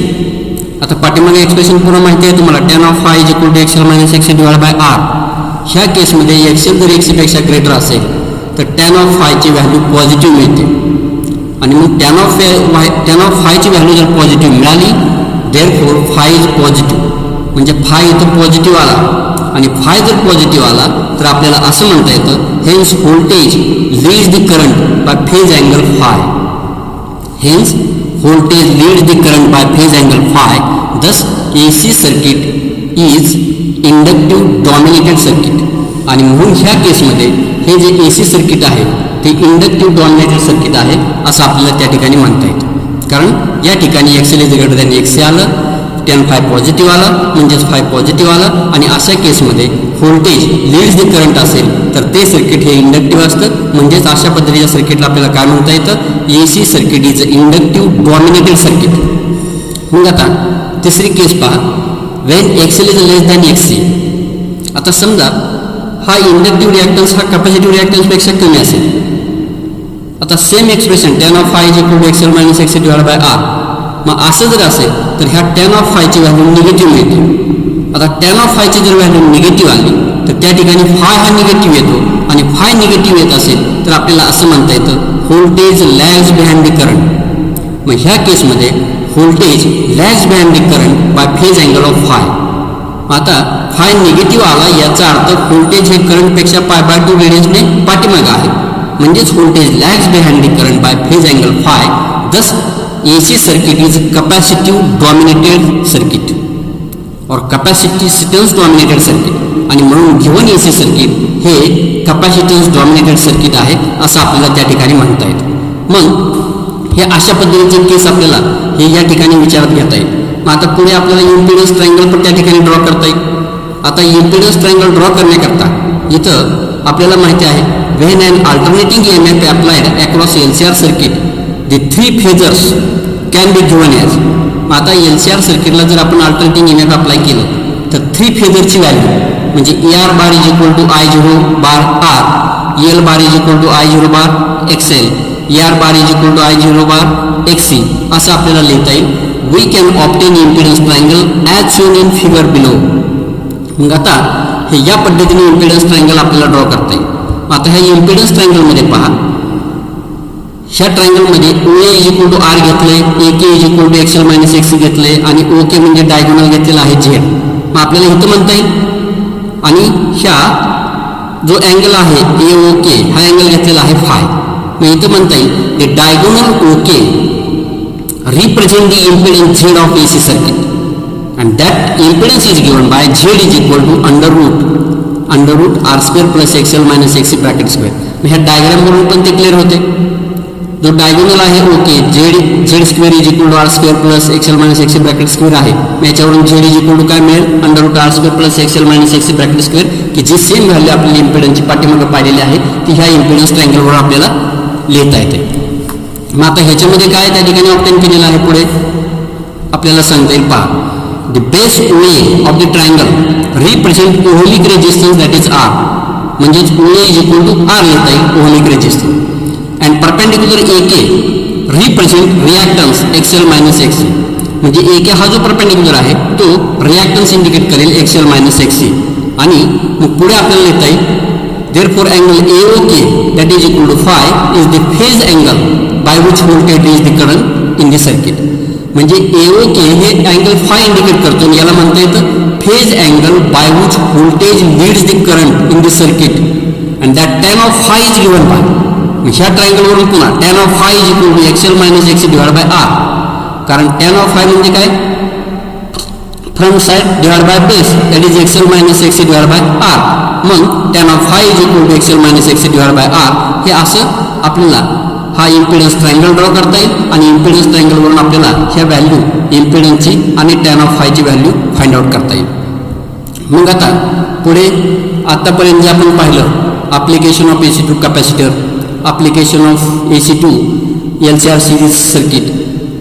S1: आता पाठीमागे एक्सप्रेशन पूर्ण माहिती आहे तुम्हाला, tan of phi is equal to XL minus XC divide by R. ह्या केसमध्ये XL जर XC पेक्षा ग्रेटर असेल तर tan ऑफ फायची व्हॅल्यू पॉझिटिव्ह मिळते, आणि मग tan ऑफ फायची व्हॅल्यू जर पॉझिटिव्ह मिळाली देअरफॉर फाय इज पॉझिटिव्ह, म्हणजे फाय इथं पॉझिटिव्ह आला, आणि फाय जर पॉझिटिव्ह आला तर आपल्याला असं म्हणता येतं, hence voltage leads the current by phase angle phi. Hence voltage leads the current by phase angle phi. Thus AC circuit is inductive dominated circuit, आणि म्हणून ह्या केसमध्ये हे जे AC सर्किट आहे ते इंडक्टिव्ह डॉमिनेटेड सर्किट आहे असं आपल्याला त्या ठिकाणी म्हणता येतं. कारण या ठिकाणी XL is greater than XC आलं, tan फाय पॉझिटिव्ह आला, म्हणजेच फाय पॉझिटिव्ह आलं, आणि अशा केसमध्ये व्होल्टेज लीड्स द करंट असेल तर ते सर्किट हे इंडक्टिव्ह असतं. म्हणजेच अशा पद्धतीच्या सर्किटला आपल्याला काय म्हणता येतं, AC circuit is inductive dominated circuit. मग आता तिसरी केस पहा, when XL is less than XC. आता समजा हा इंडक्टिव्ह रिॲक्टन्स हा कॅपॅसिटिव्ह रिॲक्टन्सपेक्षा कमी असेल. आता same expression tan of phi is equal to XL minus XC divide by R. मग असं जर असेल तर ह्या tan ऑफ फायची व्हॅल्यू निगेटिव्ह मिळते. आता tan ऑफ फायची जर व्हॅल्यू निगेटिव्ह आली तर त्या ठिकाणी फाय हा निगेटिव्ह येतो, आणि फाय निगेटिव्ह येत असेल तर आपल्याला असं म्हणता येतं, voltage lags behind the current. मग ह्या केसमध्ये voltage lags behind the current by phase angle of phi. आता फाय निगेटिव्ह आला याचा अर्थ व्होल्टेज हे करंटपेक्षा π/2 रेडियसने पाठीमागे आहे, म्हणजेच voltage lags behind the current by phase angle phi. Thus AC circuit is capacitive dominated circuit और कॅपॅसिटन्स डॉमिनेटेड सर्किट, आणि म्हणून गिव्हन AC सर्किट हे कॅपॅसिटन्स डॉमिनेटेड सर्किट आहे असं आपल्याला त्या ठिकाणी म्हणता येतं. मग हे अशा पद्धतीचे केस आपल्याला हे या ठिकाणी विचारात घेता येईल. मग आता पुढे आपल्याला इम्पिडन्स ट्रायंगल पण त्या ठिकाणी ड्रॉ करता येईल. आता इम्पिडन्स ट्रायंगल ड्रॉ करण्याकरता इथं आपल्याला माहिती आहे, when and alternating EMF applied across LCR circuit the 3 phasors can be given as. आता LCR सर्किटला जर आपण अल्टरनेटिंग EMF अप्लाय केलं तर 3 फेजरची व्हॅल्यू म्हणजे ER bar is equal to I0 bar R, EL bar is equal to I0 bar XL, ER bar is equal to I0 bar XC असं आपल्याला लिहिता येईल. We can obtain impedance triangle as shown in figure below. मग आता हे या पद्धतीने impedance triangle आपल्याला ड्रॉ करता येईल. आता ह्या इम्पिडन्स ट्रायंगलमध्ये पहा, ह्या ट्रायंगलमध्ये OA is equal to R घेतले, AK is equal to XL minus XC घेतले, आणि OK म्हणजे डायगोनल घेतलेला आहे Z. मग आपल्याला इथं म्हणता येईल, आणि ह्या जो अँगल आहे AOK हा अँगल घेतलेला आहे फाय. मग इथं म्हणता येईल the diagonal OK represent the impedance Z of AC circuit, and that impedance is given by Z is equal to under root R square plus XL minus XC bracket square. मग ह्या डायग्रामवरून पण ते clear होते. जो diagonal आहे O K Z square is equal to R square plus XL minus XC bracket square आहे. मग याच्यावरून Z इज इक्वल टू काय मिळेल, under root R square plus XL minus XC bracket square, की जी सेम व्हॅल्यू आपल्याला इम्पिडन्सची पाठीमागे पाहिलेली आहे ती ह्या इम्पिडन्स ट्रायंगलवर आपल्याला लिहिता येते. मग आता ह्याच्यामध्ये काय त्या ठिकाणी ऑब्टेन केलेलं आहे पुढे आपल्याला सांगता येईल. पहा, the base OA of the triangle represent ohmic resistance that is R, म्हणजेच OA is equal to R लिहिता येईल ohmic resistance. And perpendicular AK represent reactance XL minus XC, म्हणजे AK हा जो परपेंडिक्युलर आहे तो रिॲक्टन्स इंडिकेट करेल XL minus XC. आणि मग पुढे आपल्याला लिहिता येईल therefore angle AOK that is equal to phi is the phase angle by which voltage is the current in the circuit. म्हणजे AOK हे अँगल फाय इंडिकेट करतो, याला म्हणता येतं phase angle by which voltage leads the current in the circuit, and that tan of phi is given by. ह्या ट्रायंगलवरून पुन्हा tan of phi is equal to XL minus XC divide by R, कारण tan of phi म्हणजे काय, front side divide by base that is XL minus XC divide by R. मग tan of phi is equal to XL minus XC divide by R. हे असं आपल्याला हा impedance triangle draw करता येईल, आणि इम्पिडन्स ट्रायंगलवरून आपल्याला ह्या व्हॅल्यू इम्पिडन्सची आणि tan ऑफ फायची व्हॅल्यू फाइंड आउट करता येईल. मग आता पुढे आतापर्यंत जे आपण पाहिलं application of AC to capacitor, application of AC to LCR series circuit.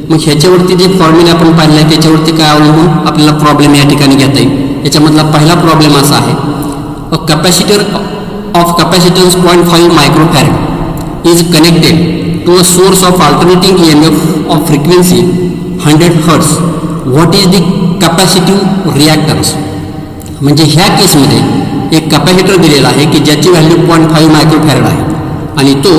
S1: मग ह्याच्यावरती जे फॉर्म्युला आपण पाहिला आहे त्याच्यावरती काय अवलंबून आपल्याला प्रॉब्लेम या ठिकाणी घेता येईल. याच्यामधला पहिला प्रॉब्लेम असा आहे, a capacitor of capacitance 0.5 microfarad is connected to a source of alternating EMF of frequency 100 hertz. What is the capacitive reactance. म्हणजे ह्या केसमध्ये एक कॅपॅसिटर दिलेला आहे की ज्याची व्हॅल्यू 0.5 मायक्रोफॅरेड आहे आणि तो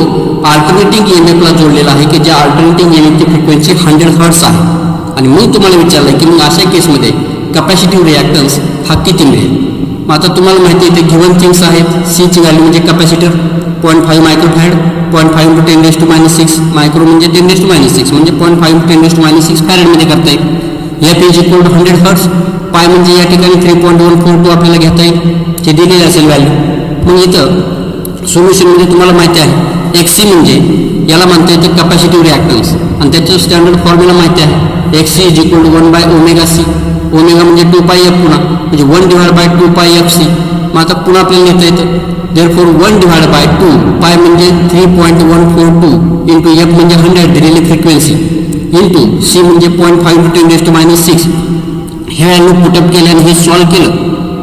S1: अल्टरनेटिंग EMFला जोडलेला आहे की ज्या अल्टरनेटिंग EMFची फ्रिक्वेन्सी 100 हर्ट्ज आहे. आणि मग तुम्हाला विचारलं की मग अशा केसमध्ये कॅपॅसिटिव्ह रिॲक्टन्स हा किती मिळेल. मग आता तुम्हाला माहिती आहे ते गिव्हन थिंग्स आहेत. सीची व्हॅल्यू म्हणजे कॅपॅसिटर 0.5 मायक्रोफॅरेड, 0.5 × 10⁻6 मायक्रो म्हणजे 10⁻6 म्हणजे 0.5 × 10⁻6 फॅरेडमध्ये करता येईल. F is equal to 100 hertz. Pi म्हणजे या ठिकाणी 3.142 आपल्याला घेता येईल, हे दिलेले असेल व्हॅल्यू. मग इथं सोल्युशनमध्ये तुम्हाला माहिती आहे XC म्हणजे याला म्हणता येतं कॅपॅसिटिव्ह रिॲक्टन्स आणि त्याचं स्टँडर्ड फॉर्म्युला माहिती आहे. XC is equal to 1/ωc. Omega म्हणजे 2πf पुन्हा म्हणजे 1/2πfc. मग आता पुन्हा आपल्याला लिहिता येतं देअरफॉर 1/2 पाय म्हणजे 3.142 इंटू F म्हणजे 100 दिलेली फ्रिक्वेन्सी इंटू C म्हणजे 0.5 × 10⁻6. हे व्हॅल्यू पुटअप केले आणि हे सॉल्व्ह केलं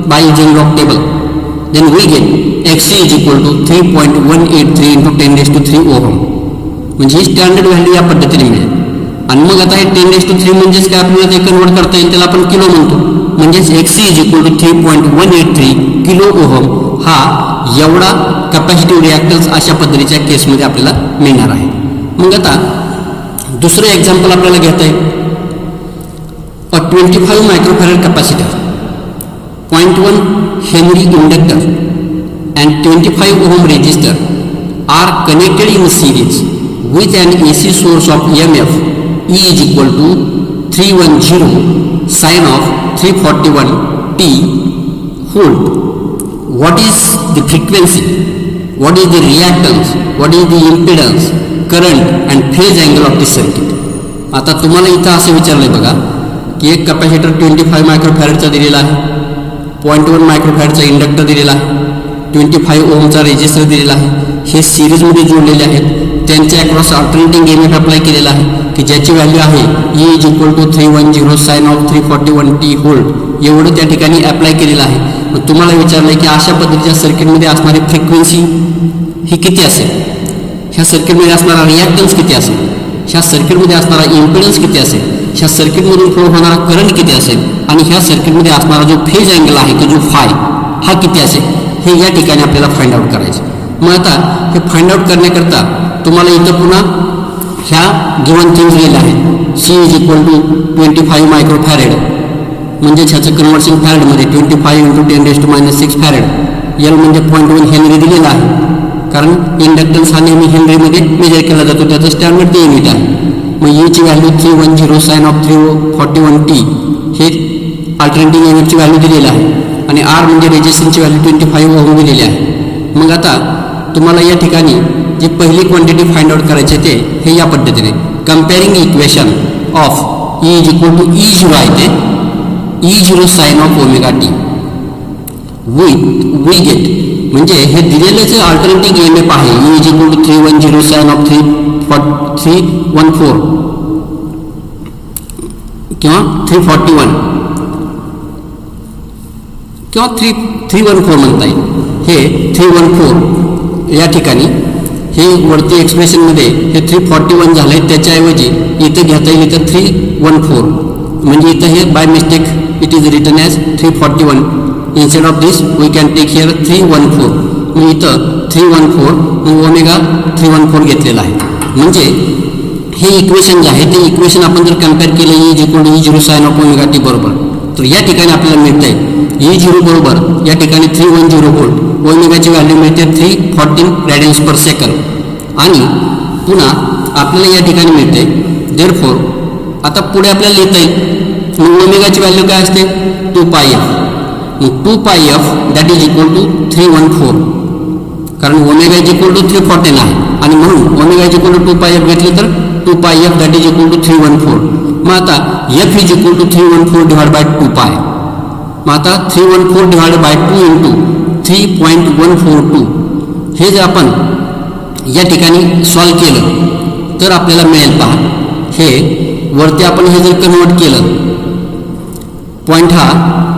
S1: by using log table. Then we get XC is equal to 3.183 × 10⁻3 ohm. म्हणजे ही स्टँडर्ड व्हॅल्यू या पद्धतीने मिळेल. आणि मग आता हे 10⁻3 म्हणजेच काय आपल्याला ते कन्वर्ट करता येईल, त्याला आपण किलो म्हणतो. म्हणजेच XC is equal to 3.183 kilo ohm हा एवढा कॅपॅसिटिव्ह रिॲक्टन्स अशा पद्धतीच्या केसमध्ये आपल्याला मिळणार आहे. मग आता दुसरं एक्झाम्पल आपल्याला घेता येईल. अ 25 microfarad capacitor, 0.1 Henry inductor and 25 ohm resistor are connected in series with an AC source of EMF E is equal to 310 sine of 341 t volt. What is the frequency? What is the reactance? What is the impedance, current and phase angle of the circuit? आता तुम्हाला इथं असं विचारलंय बघा की एक capacitor 25 मायक्रोफॅरेडचा दिलेला आहे, 0.1 मायक्रोफॅरेडचा inductor दिलेला आहे, 25 ओमचा रेजिस्टर दिलेला आहे. हे सिरीजमध्ये जोडलेले आहेत. त्यांच्या अक्रॉस अल्टरनेटिंग EMF अप्लाय केलेला आहे की ज्याची व्हॅल्यू आहे E is equal to 310 sine of 341 t volt एवढं त्या ठिकाणी अप्लाय केलेलं आहे. मग तुम्हाला विचारलं आहे की अशा पद्धतीच्या सर्किटमध्ये असणारी फ्रिक्वेन्सी ही किती असेल, ह्या सर्किटमध्ये असणारा रिॲक्टन्स किती असेल, ह्या सर्किटमध्ये असणारा इम्पिडन्स किती असेल, ह्या सर्किटमधून फ्लो होणारा करंट किती असेल आणि ह्या सर्किटमध्ये असणारा जो फेज अँगल आहे की जो फाय हा किती असेल, हे या ठिकाणी आपल्याला फाइंड आउट करायचं. मग आता हे फाइंड आउट करण्याकरता तुम्हाला इथं पुन्हा ह्या गिव्हन थिंग्स दिलेल्या आहेत. C is equal to 25 microfarad म्हणजेच ह्याचं कन्व्हर्शन फॅरेडमध्ये 25 × 10⁻6 फॅरेड. L म्हणजे 0.1 हेनरी दिलेला आहे कारण इंडक्टन्स हा नेहमी हेनरीमध्ये मेजर केला जातो, त्याचं स्टँडर्ड ते युनिट आहे. मग Eची व्हॅल्यू 310 साइन ऑफ 341 t हे अल्टरनेटिंग EMFची व्हॅल्यू दिलेली आहे आणि R म्हणजे रेजिस्टन्सची व्हॅल्यू 25 ओहम दिलेली आहे. मग आता तुम्हाला या ठिकाणी जी पहिली क्वांटिटी फाइंड आउट करायची ते हे या पद्धतीने comparing equation of E is equal to E0 आहे ते E0 sine of omega t we get म्हणजे हे दिलेलं जे अल्टरनेटिंग EMF आहे E is equal to 310 sine of 314 किंवा 341 किंवा 314 म्हणता येईल. हे 314 या ठिकाणी हे वरती एक्सप्रेशनमध्ये हे 341 झालं आहे, त्याच्याऐवजी इथं घेता येईल इथं 314 म्हणजे इथं हे by mistake it is written as 341. Instead of this we can take here 314. मग इथं 314 मग ओमेगा 314 घेतलेलं आहे. म्हणजे हे इक्वेशन जे आहे ते इक्वेशन आपण जर कम्पेअर केलं E is equal to E0 sine of omega t बरोबर, तर या ठिकाणी आपल्याला मिळतं आहे E0 बरोबर या ठिकाणी 310 व्होल्ट, ओमेगाची व्हॅल्यू मिळते 314 रॅडियन्स पर सेकंड आणि पुन्हा आपल्याला या ठिकाणी मिळते देअरफॉर. आता पुढे आपल्याला लिहिता येईल मग ओमेगाची व्हॅल्यू काय असते 2πf. मग 2πf that is equal to 314 कारण ओमेगा इज इक्वल टू 314 आहे आणि म्हणून omega is equal to 2πf घेतले तर 2πf that is equal to 314. मग आता F is equal to 314 divide by 2π. मग आता 314 डिवाइड बाय 2 इंटू 3.142 हे जर आपण या ठिकाणी सॉल्व केलं तर आपल्याला मिळेल. पहा हे वरती आपण हे जर कन्वर्ट केलं, पॉईंट हा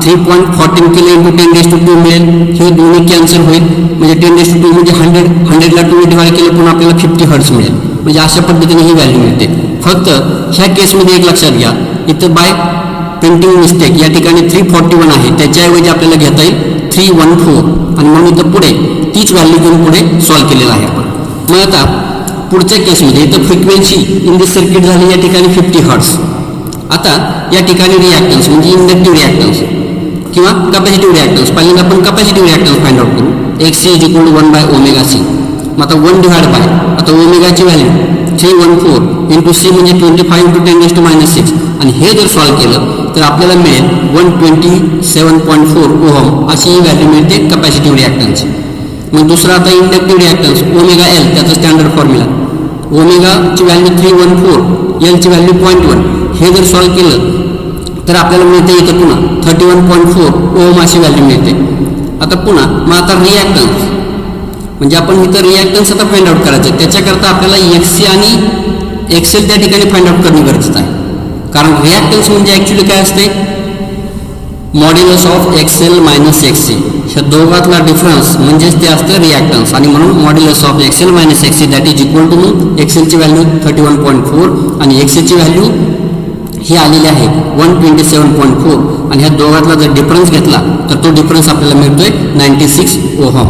S1: 3.14 केलं इंटू 10⁻² मिळेल. हे दोन्ही कॅन्सल होईल, म्हणजे 10⁻² म्हणजे 100ला 2 डिवाइड केलं पण आपल्याला 50 हर्ट्स मिळेल. म्हणजे अशा पद्धतीने ही व्हॅल्यू मिळते. फक्त ह्या केसमध्ये एक लक्षात घ्या, इथं बाय प्रिंटिंग मिस्टेक या ठिकाणी 341 आहे, त्याच्याऐवजी आपल्याला घेता येईल 314 आणि म्हणून इथं पुढे तीच व्हॅल्यू घेऊन पुढे सॉल्व्ह केलेला आहे आपण. मग आता पुढच्या केसमध्ये इथं फ्रिक्वेन्सी इन दिस सर्किट झाली या ठिकाणी 50 हर्ट्स. आता या ठिकाणी रिॲक्टन्स म्हणजे इंडक्टिव्ह रिॲक्टन्स किंवा कॅपॅसिटिव्ह रिॲक्टन्स, पहिल्यांदा आपण कॅपॅसिटिव्ह रिॲक्टन्स फाइंड आउट करू. XC = 1/ωc. मग आता 1 डिवाइड बाय आता ओमेगाची व्हॅल्यू 314 इंटू C म्हणजे 25 × 10⁻⁶ आणि हे जर सॉल्व्ह केलं तर आपल्याला मिळेल 127.4 ओहम अशी ही व्हॅल्यू मिळते कॅपॅसिटिव्ह रिॲक्टन्सची. मग दुसरा आता इंडक्टिव्ह रिॲक्टन्स ωL, त्याचा स्टँडर्ड फॉर्म्युला ओमेगाची व्हॅल्यू 314, L ची व्हॅल्यू 0.1. हे जर सॉल्व्ह केलं तर आपल्याला मिळते इथं पुन्हा 31.4 ओहम अशी व्हॅल्यू मिळते. आता पुन्हा मग आता रिॲक्टन्स म्हणजे आपण इथं रिॲक्टन्स आता फाइंड आउट करायचं. त्याच्याकरता आपल्याला XC आणि XL त्या ठिकाणी फाइंड आउट करणे गरजेचं आहे. कारण रिॲक्टन्स म्हणजे ॲक्च्युली काय असते, मॉड्युलस ऑफ XL - XC. ह्या दोघातला डिफरन्स म्हणजेच ते असतं रिॲक्टन्स आणि म्हणून modulus of XL - XC that is equal to XLची व्हॅल्यू 31.4 आणि XCची व्हॅल्यू ही आलेली आहे 127.4 आणि ह्या दोघातला जर डिफरन्स घेतला तर तो डिफरन्स आपल्याला मिळतोय 96 ओहम.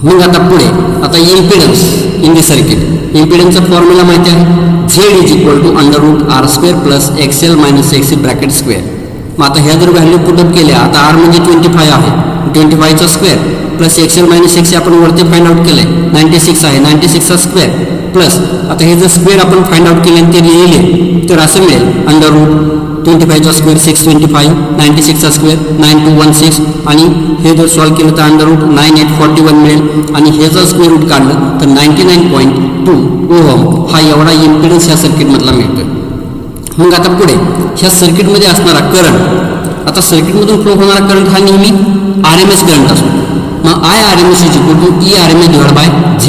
S1: मग आता पुढे आता इम्पिडन्स इन दी सर्किट. इम्पिडन्सचा फॉर्म्युला माहिती आहे, Z = √R² + XL - XC bracket square. मग आता ह्या जर व्हॅल्यू पुटअप केल्या, आता R म्हणजे 25 आहे, 25चा स्क्वेअर प्लस XL - XC आपण वरती फाइंड आउट केलंय 96 आहे, 96चा स्क्वेअर प्लस आता हे जर स्क्वेअर आपण फाइंड आउट केले आणि ते लिहिले तर असं मिळेल √25चा स्क्वेअर 625, 96चा स्क्वेअर 9216 आणि हे जर सॉल्व्ह केलं तर √9841 मिळेल आणि हे जर स्क्वेअर रूट काढलं तर 99.2 ओहम हा एवढा इम्पिडन्स ह्या सर्किटमधला मिळतोय. मग आता पुढे ह्या सर्किटमध्ये असणारा करंट, आता सर्किटमधून फ्लो होणारा करंट हा नेहमी RMS करंट असतो. मग IRMS = ERMS/Z.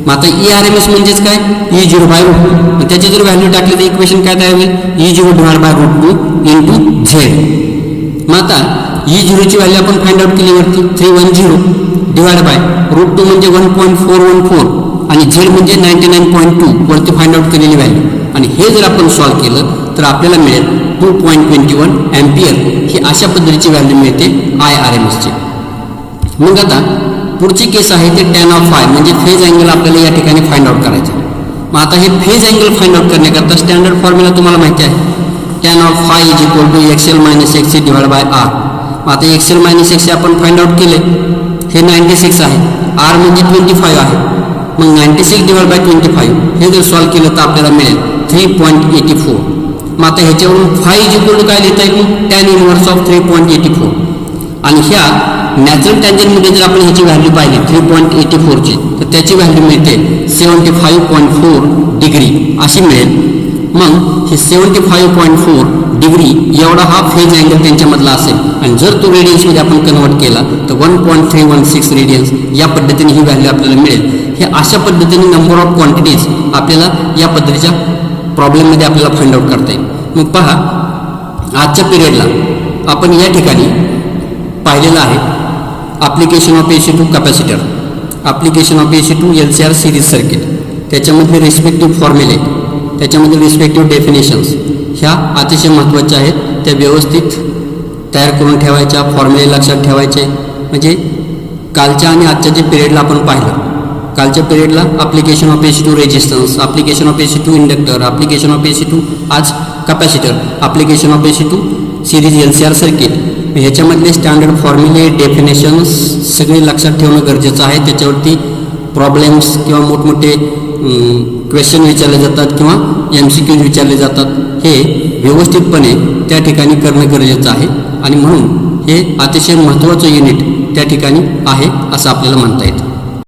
S1: मग आता ERMS म्हणजेच काय, E0/√2. मग त्याची जर व्हॅल्यू टाकली तर इक्वेशन काय तयार होईल, E0/√2 × Z. मग आता E0ची व्हॅल्यू आपण फाइंड आउट केली वरती 310 डिवाइड बाय √2 म्हणजे 1.414 आणि Z म्हणजे 99.2 वरती फाइंड आउट केलेली व्हॅल्यू आणि हे जर आपण सॉल्व्ह केलं तर आपल्याला मिळेल 2.21 अँपियर. ही अशा पद्धतीची व्हॅल्यू मिळते IRMSची. मग आता पुढची केस आहे ते tan of phi म्हणजे फेज अँगल आपल्याला या ठिकाणी फाइंड आउट करायचं. मग आता हे फेज अँगल फाइंड आउट करण्याकरता स्टँडर्ड फॉर्म्युला तुम्हाला माहिती आहे, tan of phi = XL - XC / R. मग आता XL - XC आपण फाइंड आउट केले, हे 96 आहे, R म्हणजे 25 आहे, मग 96 / 25 हे जर सॉल्व्ह केलं तर आपल्याला मिळेल 3.84. मग आता ह्याच्यावरून phi = काय लिहिता येईल, tan इनव्हर्स ऑफ 3.84 आणि ह्या नॅचरल टँजंटमध्ये जर आपण ह्याची व्हॅल्यू पाहिली 3.84ची तर त्याची व्हॅल्यू मिळते 75.4 डिग्री अशी मिळेल. मग हे 75.4 डिग्री एवढा हा फेज अँगल त्यांच्यामधला असेल आणि जर तो रेडियन्समध्ये आपण कन्वर्ट केला तर 1.316 रेडियन्स या पद्धतीने ही व्हॅल्यू आपल्याला मिळेल. हे अशा पद्धतीने नंबर ऑफ क्वांटिटीज आपल्याला या पद्धतीच्या प्रॉब्लेममध्ये आपल्याला फाइंड आउट करता येईल. मग पहा आजच्या पिरियडला आपण या ठिकाणी पाहिलेलं आहे application of AC to capacitor, application of AC to LCR series circuit, त्याच्यामधले रिस्पेक्टिव्ह फॉर्म्युले, त्याच्यामध्ये रिस्पेक्टिव्ह डेफिनेशन्स ह्या अतिशय महत्त्वाच्या आहेत. त्या व्यवस्थित तयार करून ठेवायच्या, फॉर्म्युले लक्षात ठेवायचे. म्हणजे कालच्या आणि आजच्या जे पिरियडला आपण पाहिलं, कालच्या पिरियडला application of AC to resistance, application of AC to inductor, application of AC to आज capacitor, application of AC to series LCR circuit, ह्याच्यामधले स्टँडर्ड फॉर्म्युले, डेफिनेशन्स सगळे लक्षात ठेवणं गरजेचं आहे. त्याच्यावरती प्रॉब्लेम्स किंवा मोठमोठे क्वेश्चन विचारले जातात किंवा MCQs विचारले जातात, हे व्यवस्थितपणे त्या ठिकाणी करणं गरजेचं आहे आणि म्हणून हे अतिशय महत्त्वाचं युनिट त्या ठिकाणी आहे असं आपल्याला म्हणता येतं.